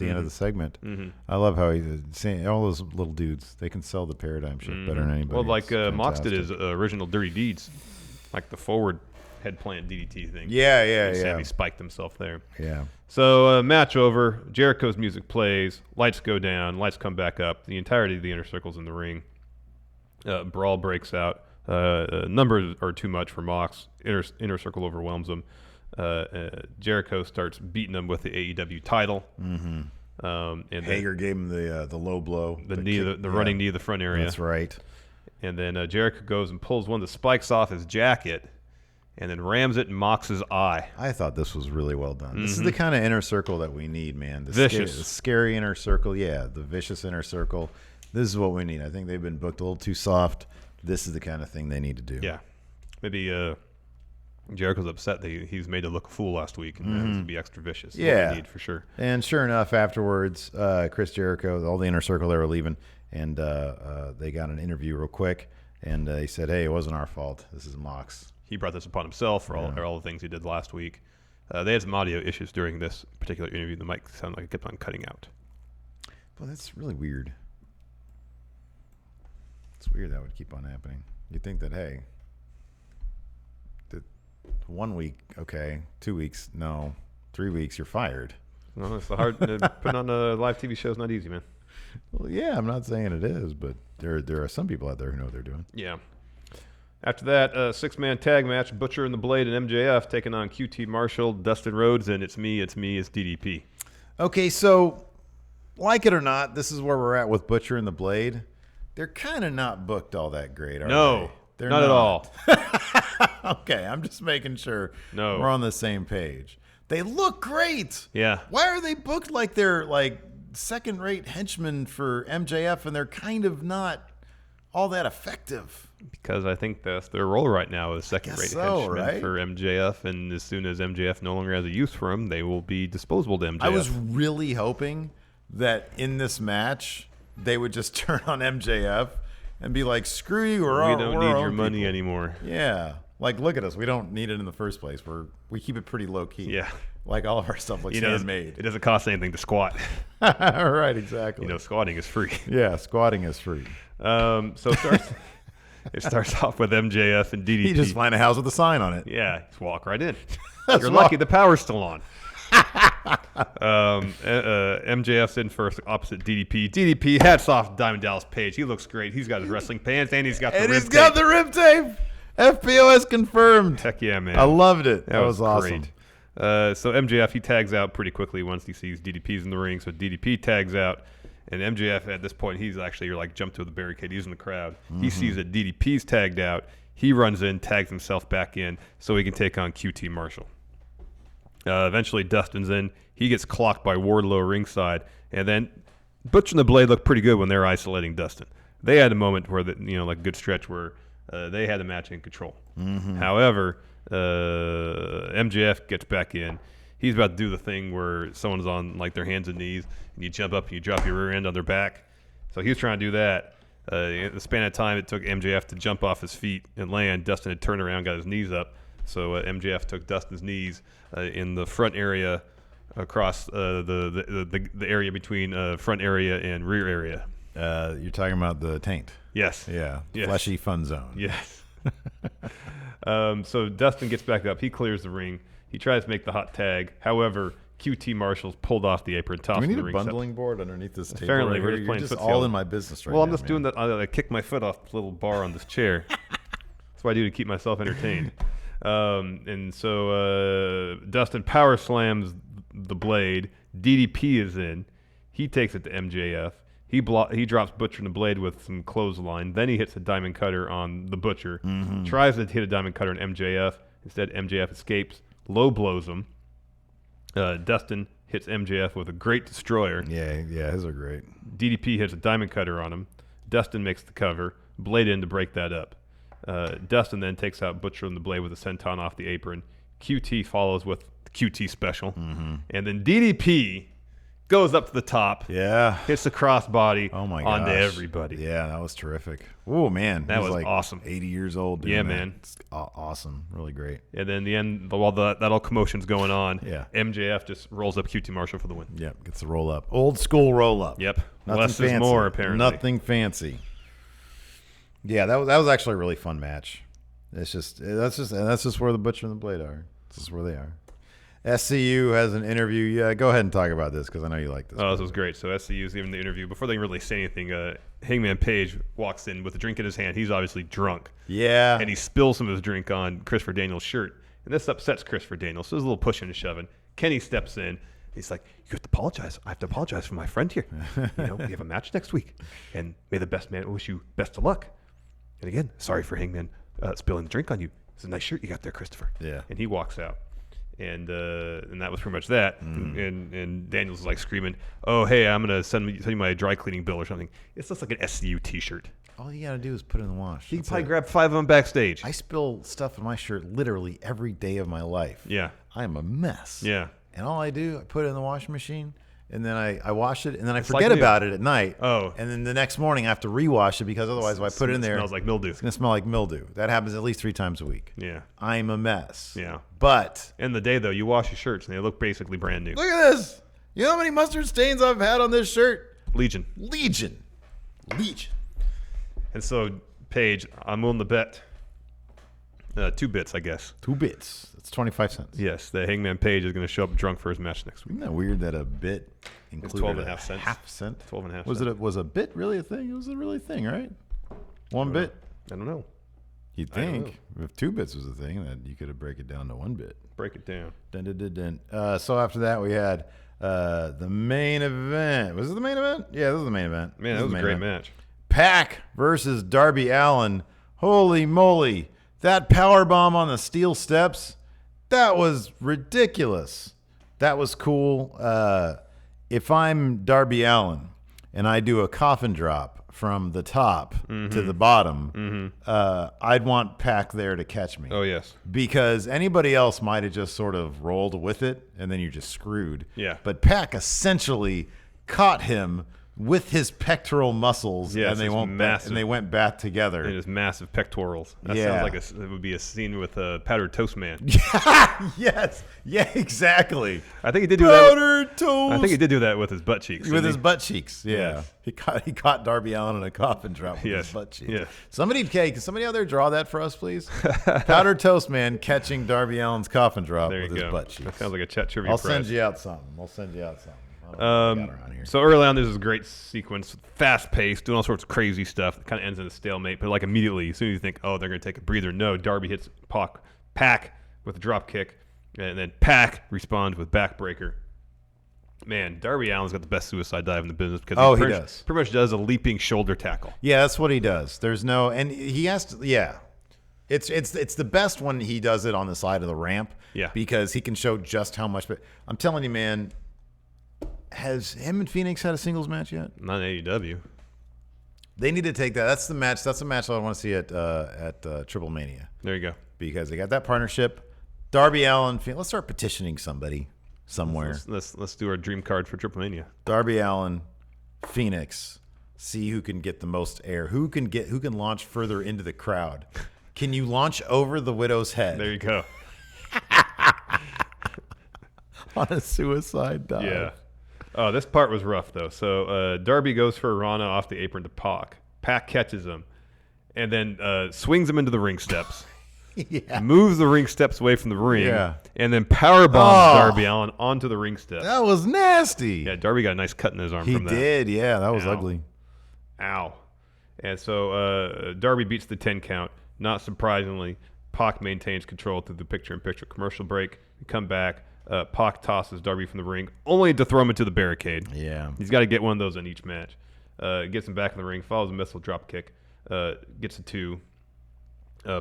end of the segment. Mm-hmm. I love how all those little dudes, they can sell the paradigm shift better than anybody. Well, like It's Mox did fantastic. his original Dirty Deeds, like the forward head plant DDT thing. Yeah. Sammy spiked himself there. Yeah. So match over. Jericho's music plays. Lights go down. Lights come back up. The entirety of the inner circle's in the ring. Brawl breaks out. Numbers are too much for Mox. Inner circle overwhelms him. Jericho starts beating him with the AEW title. Mm-hmm. And Hager gave him the low blow. the knee, the running knee of the front area. That's right. And then Jericho goes and pulls one of the spikes off his jacket and then rams it in Mox's eye. I thought this was really well done. This is the kind of inner circle that we need, man. The Vicious. the scary inner circle. Yeah, the vicious inner circle. This is what we need. I think they've been booked a little too soft. This is the kind of thing they need to do. Yeah. Maybe Jericho's upset that he's made to look a fool last week and has to be extra vicious. Yeah. What we need for sure. And sure enough, afterwards, Chris Jericho, all the inner circle, they were leaving, and they got an interview real quick, and he said, hey, it wasn't our fault. This is Mox. He brought this upon himself for all the things he did last week. They had some audio issues during this particular interview. The mic sounded like it kept on cutting out. Well, that's really weird. It's weird that would keep on happening. You'd think that, hey, 1 week, okay, 2 weeks, no, 3 weeks, you're fired. No, it's hard. Putting on a live TV show is not easy, man. Well, yeah, I'm not saying it is, but there are some people out there who know what they're doing. Yeah. After that, six-man tag match, Butcher and the Blade and MJF taking on QT Marshall, Dustin Rhodes, and it's DDP. Okay, so like it or not, this is where we're at with Butcher and the Blade. They're kind of not booked all that great, are No, they? not at all. Okay, I'm just making sure No. we're on the same page. They look great. Yeah. Why are they booked like they're like second-rate henchmen for MJF and they're kind of not all that effective? Because I think that's their role right now is second-rate henchman right? for MJF, and as soon as MJF no longer has a use for him, they will be disposable to MJF. I was really hoping that in this match they would just turn on MJF and be like, "Screw you, we don't we're need our your own money people." anymore. Yeah, like look at us. We don't need it in the first place. We keep it pretty low key. Yeah. Like all of our stuff looks handmade. It doesn't cost anything to squat. Right, exactly. Squatting is free. Yeah, squatting is free. So it starts off with MJF and DDP. You just find a house with a sign on it. Yeah, just walk right in. That's You're walk- lucky the power's still on. MJF's in first, opposite DDP. DDP, hats off Diamond Dallas Page. He looks great. He's got his wrestling pants, and he's got the And rib he's got tape. the rib tape. FPOS confirmed. Heck yeah, man. I loved it. That was awesome. great. So MJF, he tags out pretty quickly once he sees DDP's in the ring. So DDP tags out. And MJF, at this point, he's actually like jumped to the barricade. He's in the crowd. He sees that DDP's tagged out. He runs in, tags himself back in so he can take on QT Marshall. Eventually, Dustin's in. He gets clocked by Wardlow ringside. And then Butcher and the Blade look pretty good when they're isolating Dustin. They had a moment where, like a good stretch where they had the match in control. However, MJF gets back in. He's about to do the thing where someone's on like their hands and knees, and you jump up and you drop your rear end on their back. So he was trying to do that. In the span of time it took MJF to jump off his feet and land, Dustin had turned around, got his knees up. So MJF took Dustin's knees in the front area across the area between front area and rear area. You're talking about the taint. Yes. Yeah. Yes. Fleshy fun zone. Yes. So Dustin gets back up. He clears the ring. He tries to make the hot tag. However, QT Marshall's pulled off the apron, tossed Do we in need the a ring. bundling board underneath this table? Apparently, right we're here? just You're playing just footsie. all in my business right now. Well, I'm just doing man. that. I kick my foot off the little bar on this chair. That's what I do to keep myself entertained. And so Dustin power slams the Blade. DDP is in. He takes it to MJF. He drops Butcher in the Blade with some clothesline. Then he hits a diamond cutter on the Butcher. Mm-hmm. Tries to hit a diamond cutter on MJF. Instead, MJF escapes. Low blows him. Dustin hits MJF with a great destroyer. Yeah, his are great. DDP hits a diamond cutter on him. Dustin makes the cover. Blade in to break that up. Dustin then takes out Butcher in the Blade with a senton off the apron. QT follows with the QT special. Mm-hmm. And then DDP goes up to the top. Yeah. Hits the crossbody gosh. onto everybody. Yeah, that was terrific. Oh, man. That He's was like awesome. 80 years old. doing Yeah, that. man. It's awesome. Really great. And then the end, while that all commotion's going on, Yeah. MJF just rolls up QT Marshall for the win. Yep, gets the roll up. Old school roll up. Yep. Nothing Less fancy. is more, apparently. Nothing fancy. Yeah, that was actually a really fun match. That's just where the Butcher and the Blade are. This is where they are. SCU has an interview. Yeah, go ahead and talk about this because I know you like this. Oh, this was great. So SCU's giving the interview. Before they can really say anything, Hangman Page walks in with a drink in his hand. He's obviously drunk. Yeah. And he spills some of his drink on Christopher Daniels' shirt. And this upsets Christopher Daniels. So there's a little pushing and shoving. Kenny steps in. He's like, you have to apologize. I have to apologize for my friend here. We have a match next week. And may the best man wish you best of luck. And again, sorry for Hangman spilling the drink on you. It's a nice shirt you got there, Christopher. Yeah. And he walks out. And that was pretty much that. And Daniels is like screaming, "Oh, hey, I'm gonna send you my dry cleaning bill or something." It's just like an SCU T-shirt. All you gotta do is put it in the wash. He That's probably it. grabbed 5 of them backstage. I spill stuff in my shirt literally every day of my life. Yeah. I am a mess. Yeah. And all I do, I put it in the washing machine, and then I wash it, and then I It's forget like new. about it at night. Oh. And then the next morning I have to rewash it because otherwise if I put it in there, smells like mildew. it's going to smell like mildew. That happens at least 3 times a week. Yeah. I'm a mess. Yeah. But In the day, though, you wash your shirts, and they look basically brand new. look at this. You know how many mustard stains I've had on this shirt? Legion. Legion. And so, Paige, I'm willing to bet 2 bits, I guess. 2 bits. That's 25 cents. Yes, that Hangman Page is going to show up drunk for his match next week. Isn't that weird that a bit included 12.5 cents. half cent? 12.5 Was cents. was a bit really a thing? It was a really thing, right? 1 bit. I don't know. You'd I don't think if 2 bits was a thing, that you could have break it down to 1 bit. Break it down. Dun, dun, dun, dun. So after that, we had the main event. Was it the main event? Yeah, this was the main event. Man, This that was the a main great event. match. Pac versus Darby Allin. Holy moly. That power bomb on the steel steps, that was ridiculous. That was cool. If I'm Darby Allin and I do a coffin drop from the top to the bottom, I'd want Pac there to catch me. Oh, yes. Because anybody else might have just sort of rolled with it, and then you're just screwed. Yeah. But Pac essentially caught him with his pectoral muscles, Yes, and they it's went massive. and they went back together. And his massive pectorals. That Yeah. sounds like it would be a scene with Powdered Toast Man. Yes, yeah, exactly. I think he did do that. Powdered toast. I think he did do that with his butt cheeks. with didn't his he? butt cheeks. Yeah, Yes. he caught Darby Allin in a coffin drop with Yes, his butt cheeks. yes. Can somebody out there draw that for us, please? Powdered toast man catching Darby Allin's coffin drop There with you his go. butt cheeks. That sounds like a chat trivia I'll prize. send you out something. I don't know what we got around here. So early on, there's this great sequence, fast paced, doing all sorts of crazy stuff. It kind of ends in a stalemate, but like immediately, as soon as you think, oh, they're going to take a breather, no, Darby hits Pac with a drop kick, and then Pac responds with backbreaker. Man, Darby Allin's got the best suicide dive in the business because Oh, he pretty does. much does a leaping shoulder tackle. Yeah, that's what he does. There's no, and he has to. Yeah, it's the best when he does it on the side of the ramp. Yeah. because he can show just how much. But I'm telling you, man, has him and Phoenix had a singles match yet? Not in AEW. They need to take that. That's the match. That's a match I want to see at Triple Mania There you go. because they got that partnership. Darby Allin. Let's start petitioning somebody somewhere. Let's do our dream card for Triple Mania. Darby Allin, Phoenix. See who can get the most air. Who can launch further into the crowd. Can you launch over the widow's head There you go. on a suicide dive? Yeah. Oh, this part was rough, though. So Darby goes for a Rana off the apron to Pac. Pac catches him and then swings him into the ring steps. Yeah. Moves the ring steps away from the ring. Yeah. And then power bombs Darby Allin onto the ring steps. That was nasty. Yeah, Darby got a nice cut in his arm He from that. did. Yeah, that was Ow. ugly. Ow. And so Darby beats the 10 count. Not surprisingly, Pac maintains control through the picture-in-picture commercial break. We come back. Pac tosses Darby from the ring, only to throw him into the barricade. Yeah. He's got to get one of those in each match. Gets him back in the ring, follows a missile drop kick, gets a 2.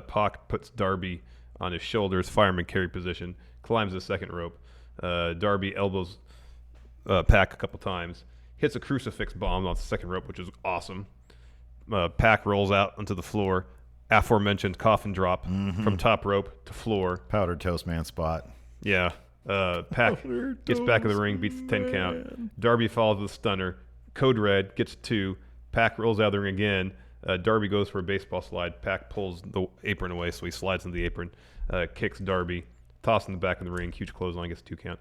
Pac puts Darby on his shoulders, fireman carry position, climbs the second rope. Darby elbows Pac a couple times, hits a crucifix bomb on the second rope, which is awesome. Pac rolls out onto the floor, aforementioned coffin drop from top rope to floor. Powdered toast man spot. Yeah. Pac gets back in the ring, beats the 10 count. Darby follows with a stunner. Code Red gets a 2. Pac rolls out of the ring again. Darby goes for a baseball slide. Pac pulls the apron away, so he slides into the apron, kicks Darby, tosses in the back of the ring, huge clothesline, gets a 2 count.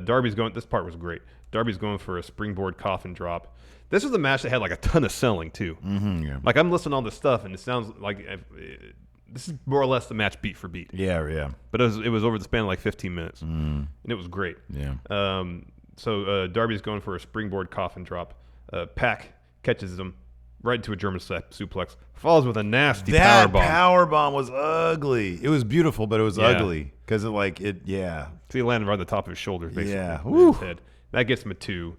Darby's going, this part was great. Darby's going for a springboard coffin drop. This was a match that had like a ton of selling too. Yeah. Like I'm listening to all this stuff, and it sounds like this is more or less the match beat for beat. Yeah. But it was over the span of like 15 minutes, and it was great. Yeah. So Darby's going for a springboard coffin drop. Pac catches him right into a German suplex, falls with a nasty That powerbomb. power bomb was ugly. It was beautiful, but it was Yeah. ugly because yeah. So he landed right on the top of his shoulders, basically. Yeah. on his head. That gets him a 2.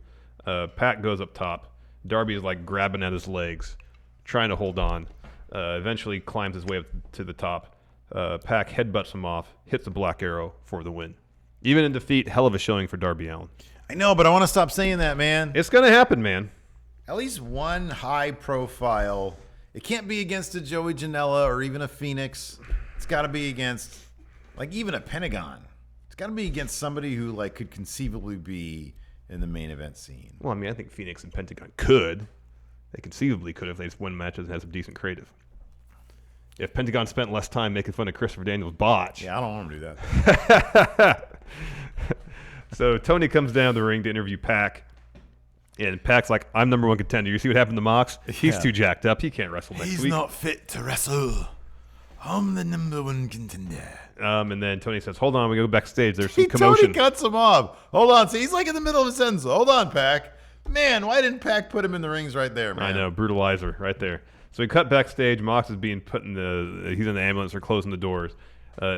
Pac goes up top. Darby's like grabbing at his legs, trying to hold on. Eventually climbs his way up to the top. Pac headbutts him off, hits a black arrow for the win. Even in defeat, hell of a showing for Darby Allin. I know, but I want to stop saying that, man. It's going to happen, man. At least one high profile. It can't be against a Joey Janela or even a Phoenix. It's got to be against, like, even a Pentagon. It's got to be against somebody who, like, could conceivably be in the main event scene. Well, I mean, I think Phoenix and Pentagon could. They conceivably could if they just win matches and have some decent creative. If Pentagon spent less time making fun of Christopher Daniels' botch. Yeah, I don't want him to do that. So Tony comes down the ring to interview Pac. And Pac's like, I'm number 1 contender. You see what happened to Mox? He's too jacked up. He can't wrestle next week. fit to wrestle. I'm the number 1 contender. And then Tony says, hold on, we go backstage. There's some Tony commotion. cuts him off. Hold on. See, he's like in the middle of a sentence. Hold on, Pac. Man, why didn't Pac put him in the rings right there, man? I know, brutalizer right there. So we cut backstage. Mox is being put in he's in the ambulance. They're closing the doors.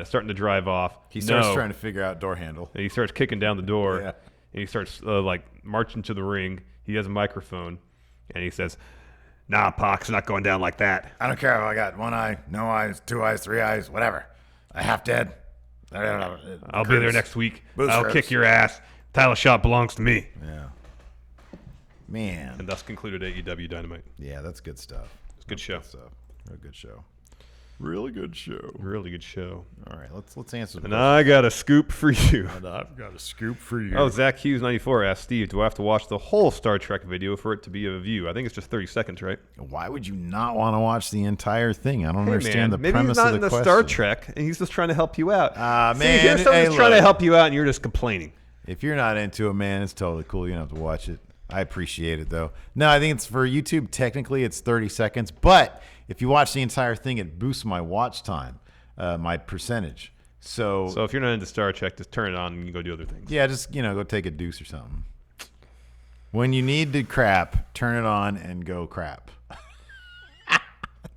Starting to drive off. He starts trying to figure out door handle. And he starts kicking down the door. Yeah. And he starts marching to the ring. He has a microphone. And he says, nah, Pac's not going down like that. I don't care if I got 1 eye, no eyes, 2 eyes, 3 eyes, whatever. I half dead. I'll be there next week. Boots I'll hurts. kick your ass. Title shot belongs to me. Yeah. Man. And thus concluded AEW Dynamite. Yeah, that's good stuff. It's a good show. Good stuff. Real good show. Really good show. Really good show. All right, let's answer the And I got a scoop for you. question. I've got a scoop for you. Oh, Zach Hughes 94 asked Steve, do I have to watch the whole Star Trek video for it to be a view? I think it's just 30 seconds, right? Why would you not want to watch the entire thing? I don't Hey, understand man, the maybe premise he's not of the in the question. Star Trek, and he's just trying to help you out. Ah, See, man, here's someone hey, who's trying to look. help you out, and you're just complaining. If you're not into it, man, it's totally cool. You don't have to watch it. I appreciate it, though. No, I think it's for YouTube. Technically, it's 30 seconds. But if you watch the entire thing, it boosts my watch time, my percentage. So if you're not into Star Trek, just turn it on and you go do other things. yeah, just, go take a deuce or something. When you need to crap, turn it on and go crap.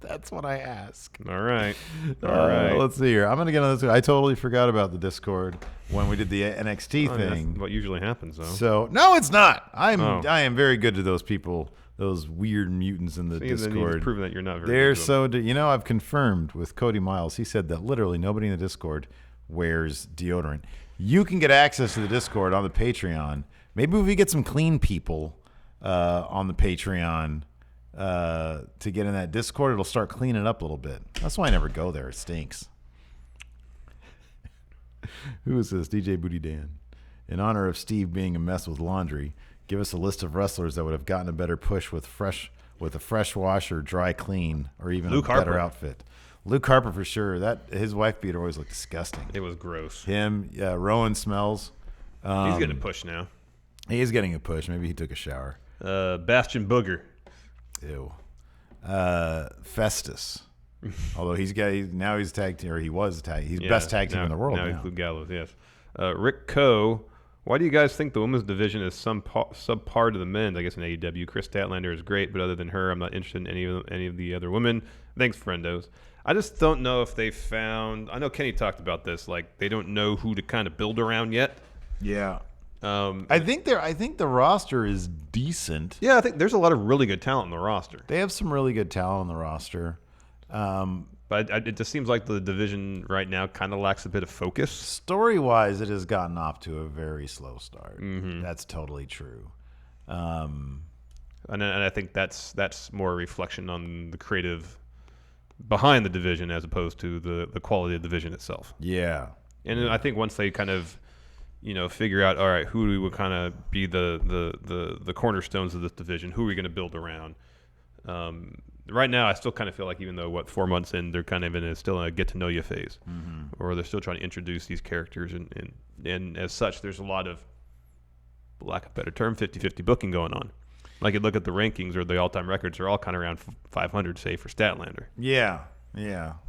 That's what I ask. All right. All right. Let's see here. I'm going to get on this. I totally forgot about the Discord when we did the NXT thing. That's what usually happens, though. So no, it's not. I am Oh. very good to those people, those weird mutants in the See, then you've Discord. proven that you're not very They're good to them. so. I've confirmed with Cody Miles. He said that literally nobody in the Discord wears deodorant. You can get access to the Discord on the Patreon. Maybe if we get some clean people on the Patreon to get in that Discord, it'll start cleaning up a little bit. That's why I never go there. It stinks. Who is this? DJ Booty Dan. In honor of Steve being a mess with laundry, give us a list of wrestlers that would have gotten a better push with a fresh wash or dry clean, or even Luke a better Harper. outfit. Luke Harper for sure. That his wife beater always looked disgusting. It was gross. Him, Rowan Smells. He's getting a push now. He is getting a push. Maybe he took a shower. Bastion Booger. Ew. Festus. Although he's tag team, or he was tag. He's best tag team in the world now. He's Luke Gallows. Yes. Rick Coe. Why do you guys think the women's division is subpar to the men's? I guess in AEW, Chris Statlander is great, but other than her, I'm not interested in any of the other women. Thanks, friendos. I just don't know if they found. I know Kenny talked about this. Like they don't know who to kind of build around yet. Yeah. I think the roster is decent. Yeah, I think there's a lot of really good talent in the roster. They have some really good talent on the roster. But it just seems like the division right now kind of lacks a bit of focus. Story-wise, it has gotten off to a very slow start. Mm-hmm. That's totally true. And I think that's more a reflection on the creative behind the division as opposed to the quality of the division itself. Yeah. And I think once they kind of figure out, all right, who would kind of be the cornerstones of this division, who are we going to build around? Right now, I still kind of feel like even though, 4 months in, they're kind of still in a get-to-know-you phase. Mm-hmm. Or they're still trying to introduce these characters. And as such, there's a lot of, for lack of a better term, 50-50 booking going on. Like you look at the rankings or the all-time records, they're all kind of around 500, say, for Statlander. Yeah.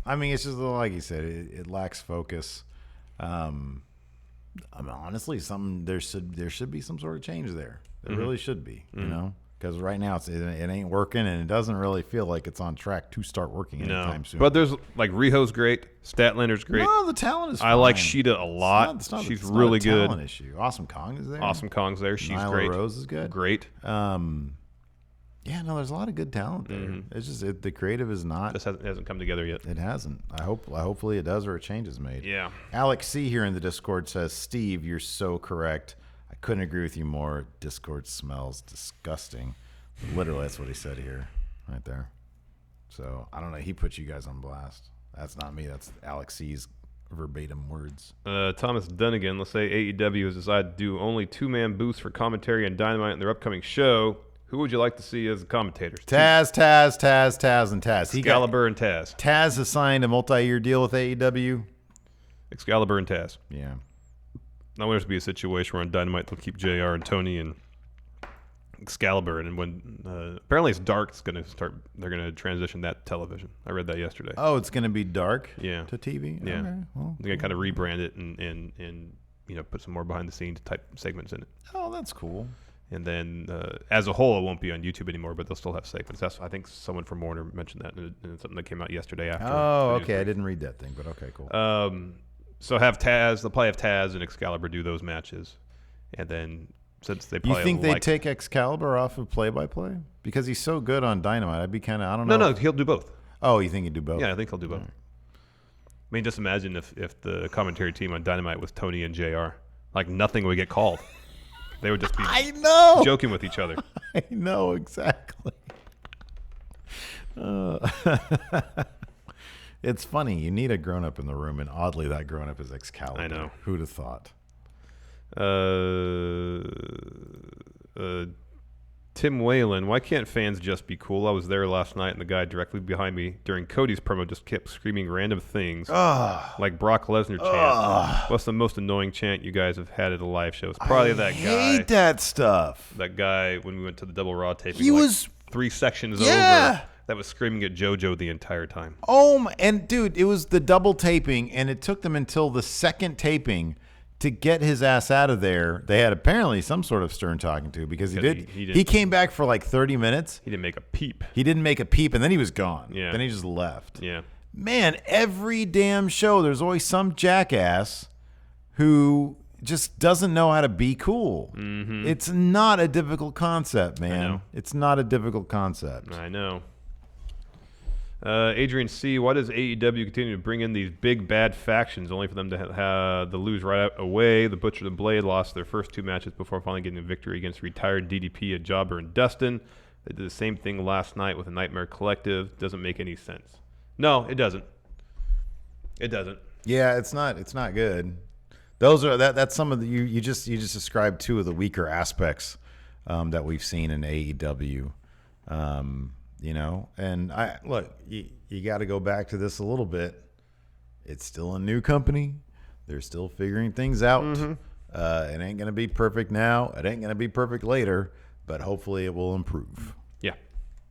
I mean, it's just like you said, it lacks focus. I mean, honestly, there should be some sort of change there. There really should be, you know? Because right now it ain't working, and it doesn't really feel like it's on track to start working anytime soon. But there's Riho's great, Statlander's great. No, the talent is fine. I like Sheeta a lot. She's really good. Talent issue. Awesome Kong is there. Awesome Kong's there. She's Nyla great. Rose is good. Great. Yeah, no, there's a lot of good talent there. Mm-hmm. It's just the creative is not. This hasn't come together yet. It hasn't. Hopefully it does, or a change is made. Yeah. Alex C here in the Discord says, Steve, you're so correct. I couldn't agree with you more. Discord smells disgusting. Literally, that's what he said here, right there. So I don't know. He put you guys on blast. That's not me. That's Alex C's verbatim words. Thomas Dunnigan. Let's say AEW has decided to do only 2-man booths for commentary and Dynamite in their upcoming show. Who would you like to see as the commentators? Taz, and Taz. Excalibur and Taz. Taz has signed a multi-year deal with AEW. Excalibur and Taz. Yeah. I want there to be a situation where on Dynamite they'll keep JR and Tony and Excalibur, and when apparently it's Dark, they're going to transition that to television. I read that yesterday. Oh, it's going to be Dark? Yeah. To TV? Yeah. Okay, well, they're going to kind of rebrand it and put some more behind the scenes type segments in it. Oh, that's cool. And then, as a whole, it won't be on YouTube anymore, but they'll still have segments. I think someone from Warner mentioned that, and it's something that came out yesterday after. Oh, okay. I didn't read that thing, but okay, cool. So have Taz. They'll probably have Taz and Excalibur do those matches, and then since they probably you think they take Excalibur off of play-by-play because he's so good on Dynamite? I'd be kind of I don't know. No, he'll do both. Oh, you think he'd do both? Yeah, I think he'll do both. Right. I mean, just imagine if the commentary team on Dynamite was Tony and JR. Like nothing would get called. They would just be joking with each other. I know, exactly. It's funny. You need a grown-up in the room, and oddly, that grown-up is Excalibur. I know. Who'd have thought? Tim Whalen, why can't fans just be cool? I was there last night, and the guy directly behind me during Cody's promo just kept screaming random things like Brock Lesnar chant. What's the most annoying chant you guys have had at a live show? It's probably that guy. I hate that stuff. That guy, when we went to the Double Raw taping, he was 3 sections over, that was screaming at JoJo the entire time. Oh, my, and dude, it was the double taping, and it took them until the second taping to get his ass out of there. They had apparently some sort of stern talking to because he came back for like 30 minutes. He didn't make a peep. He didn't make a peep, and then he was gone. Yeah. Then he just left. Yeah. Man, every damn show, there's always some jackass who just doesn't know how to be cool. Mm-hmm. It's not a difficult concept, man. I know. It's not a difficult concept. I know. Adrian C., why does AEW continue to bring in these big bad factions only for them to lose right away? The Butcher and the Blade lost their first 2 matches before finally getting a victory against retired DDP, a Jobber, and Dustin. They did the same thing last night with the Nightmare Collective. Doesn't make any sense. No, it doesn't. It doesn't. Yeah, it's not good. Those are that's some of the you just described 2 of the weaker aspects that we've seen in AEW. you know. And I look, you got to go back to this a little bit. It's still a new company. They're still figuring things out. It ain't going to be perfect now. It ain't going to be perfect later, but hopefully it will improve. Yeah.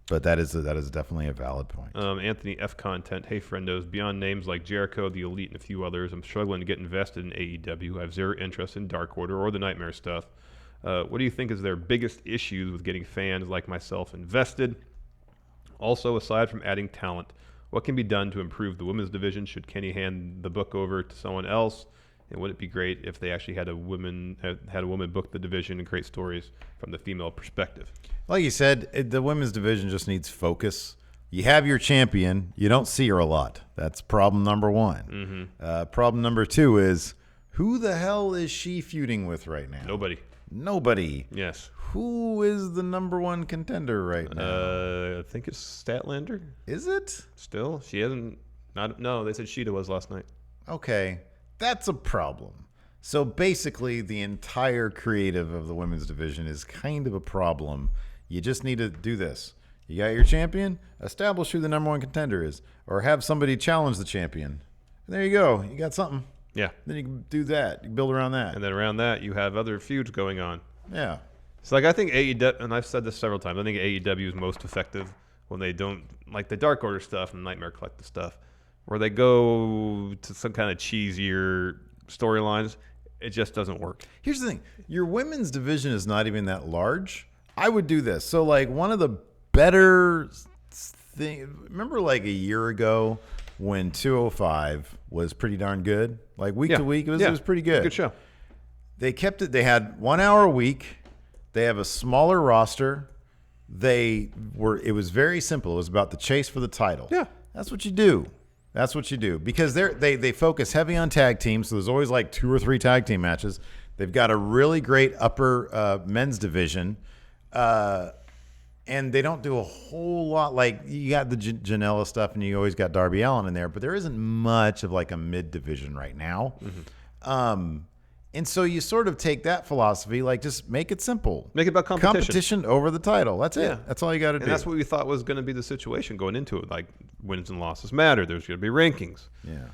But that is definitely a valid point. Anthony F. Content. Hey, friendos. Beyond names like Jericho, The Elite, and a few others, I'm struggling to get invested in AEW. I have zero interest in Dark Order or the Nightmare stuff. What do you think is their biggest issues with getting fans like myself invested? Also, aside from adding talent, what can be done to improve the women's division? Should Kenny hand the book over to someone else? And would it be great if they actually had a woman book the division and create stories from the female perspective? Like you said, the women's division just needs focus. You have your champion. You don't see her a lot. That's problem number one. Problem number two is, who the hell is she feuding with right now? Nobody. Yes. Who is the number one contender right now? I think it's Statlander. Is it? Still? She hasn't... No, they said Sheeta was last night. Okay. That's a problem. So basically, the entire creative of the women's division is kind of a problem. You just need to do this. You got your champion, establish who the number one contender is, or have somebody challenge the champion. And there you go. You got something. Yeah. Then you can do that. You can build around that. And then around that, you have other feuds going on. Yeah. So, like, I think AEW, and I've said this several times, I think AEW is most effective when they don't, like the Dark Order stuff and Nightmare Collective stuff, where they go to some kind of cheesier storylines. It just doesn't work. Here's the thing. Your women's division is not even that large. I would do this. So, like, one of the better things, remember like a year ago when 205 was pretty darn good? Like, week to week, it was pretty good. Good show. They kept it. They had 1 hour a week. They have a smaller roster. It was very simple. It was about the chase for the title. Yeah. That's what you do. That's what you do. Because they focus heavy on tag teams, so there's always like 2 or 3 tag team matches. They've got a really great upper men's division. And they don't do a whole lot. Like, you got the Janela stuff, and you always got Darby Allin in there, but there isn't much of like a mid division right now. And so you sort of take that philosophy, like, just make it simple. Make it about competition. Competition over the title. That's it. That's all you got to do. And that's what we thought was going to be the situation going into it. Like, wins and losses matter. There's going to be rankings. Yeah.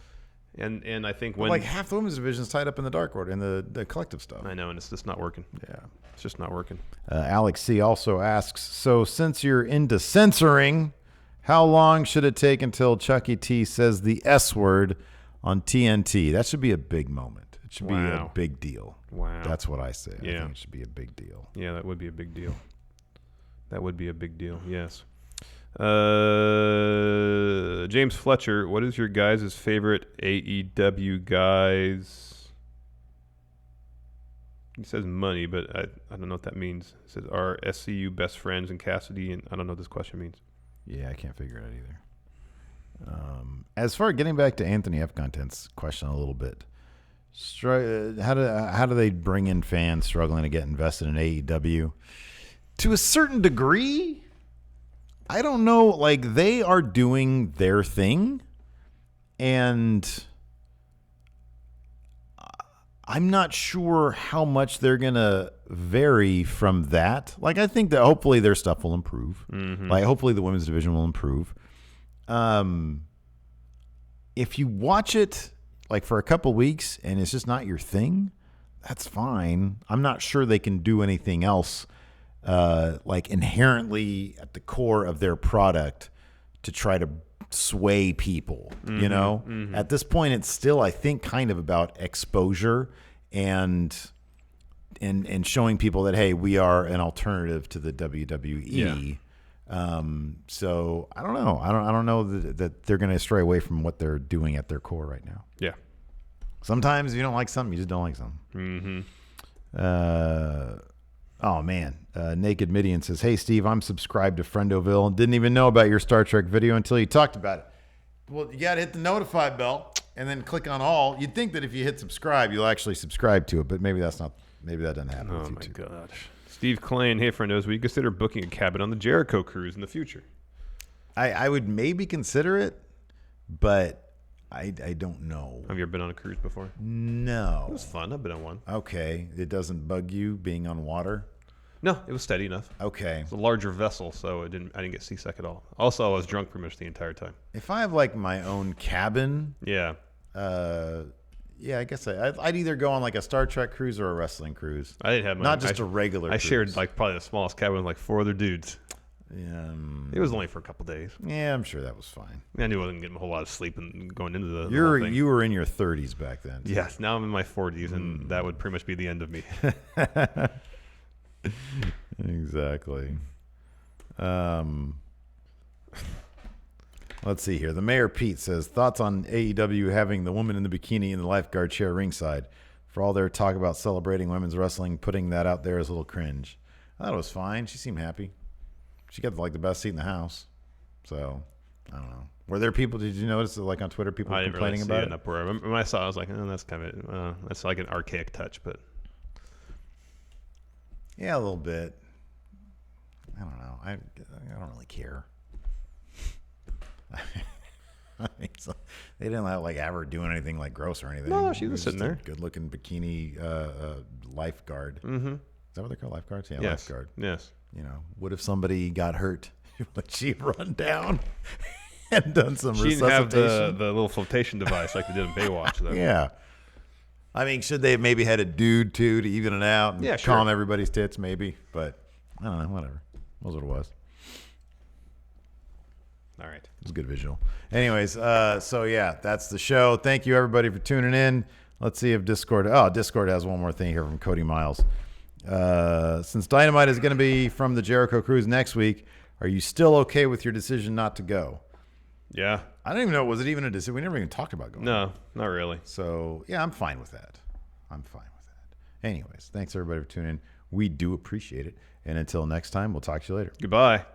And I think when... like, half the women's division is tied up in the Dark Order and the collective stuff. I know, and it's just not working. Yeah. It's just not working. Alex C. also asks, so since you're into censoring, how long should it take until Chucky T says the S word on TNT? That should be a big moment. It should be a big deal. Wow. That's what I say. Yeah. I think it should be a big deal. Yeah, that would be a big deal. That would be a big deal, yes. James Fletcher, what is your guys' favorite AEW guys? He says money, but I don't know what that means. It says, are SCU best friends and Cassidy? And I don't know what this question means. Yeah, I can't figure it out either. As far as getting back to Anthony F. Content's question a little bit, how do they bring in fans struggling to get invested in AEW? To a certain degree, I don't know. Like, they are doing their thing, and I'm not sure how much they're gonna vary from that. Like, I think that hopefully their stuff will improve. Like, hopefully the women's division will improve. If you watch it like for a couple weeks and it's just not your thing, that's fine. I'm not sure they can do anything else like inherently at the core of their product to try to sway people, you know? At this point, it's still, I think, kind of about exposure and showing people that, hey, we are an alternative to the WWE. So I don't know. I don't know that they're going to stray away from what they're doing at their core right now. Yeah. Sometimes if you don't like something, you just don't like something. Oh, man. Naked Midian says, hey, Steve, I'm subscribed to Friendoville and didn't even know about your Star Trek video until you talked about it. Well, you got to hit the notify bell and then click on all. You'd think that if you hit subscribe, you'll actually subscribe to it, but maybe that doesn't happen. Oh, my gosh. Steve Klein, hey, friendos, would you consider booking a cabin on the Jericho cruise in the future? I would maybe consider it, but I don't know. Have you ever been on a cruise before? No. It was fun. I've been on one. Okay. It doesn't bug you being on water? No, it was steady enough. Okay. It's a larger vessel, so I didn't get seasick at all. Also, I was drunk pretty much the entire time. If I have like my own cabin, Yeah. yeah, I guess I'd either go on like a Star Trek cruise or a wrestling cruise. I didn't have my not just a regular. I cruise. shared like probably the smallest cabin with like 4 other dudes. Yeah, It was only for a couple days. yeah, I'm sure that was fine. I knew I wasn't getting a whole lot of sleep and going into the You whole thing. were in your 30s back then. So. Yes, now I'm in my 40s, and that would pretty much be the end of me. Exactly. Let's see here. The Mayor Pete says, thoughts on AEW having the woman in the bikini in the lifeguard chair ringside. For all their talk about celebrating women's wrestling, putting that out there is a little cringe. I thought it was fine. She seemed happy. She got like the best seat in the house. So, I don't know. Were there people, did you notice that, like on Twitter, people I didn't complaining really see about it? Up where when I saw it, I was like, oh, that's kind of that's like an archaic touch, but Yeah, a little bit. I don't know. I don't really care. I mean, so they didn't like ever doing anything like gross or anything. No, she It was sitting there. Good-looking bikini lifeguard. mm-hmm. Is that what they're called? Lifeguards? Yeah, Yes. lifeguard. Yes. You know, what if somebody got hurt? Would she run down and done some She didn't have resuscitation? the little flotation device like they did in Baywatch, though. Yeah. I mean, should they have maybe had a dude too to even it out and Yeah, sure. calm everybody's tits? Maybe, but I don't know. Whatever. Was what it was. All right. It was a good visual. Anyways, so yeah, that's the show. Thank you everybody for tuning in. Let's see if Discord has one more thing here from Cody Miles. Since Dynamite is going to be from the Jericho Cruise next week, are you still okay with your decision not to go? Yeah. I don't even know. Was it even a decision? We never even talked about going. No, not really. So yeah, I'm fine with that. Anyways, thanks everybody for tuning in. We do appreciate it. And until next time, we'll talk to you later. Goodbye.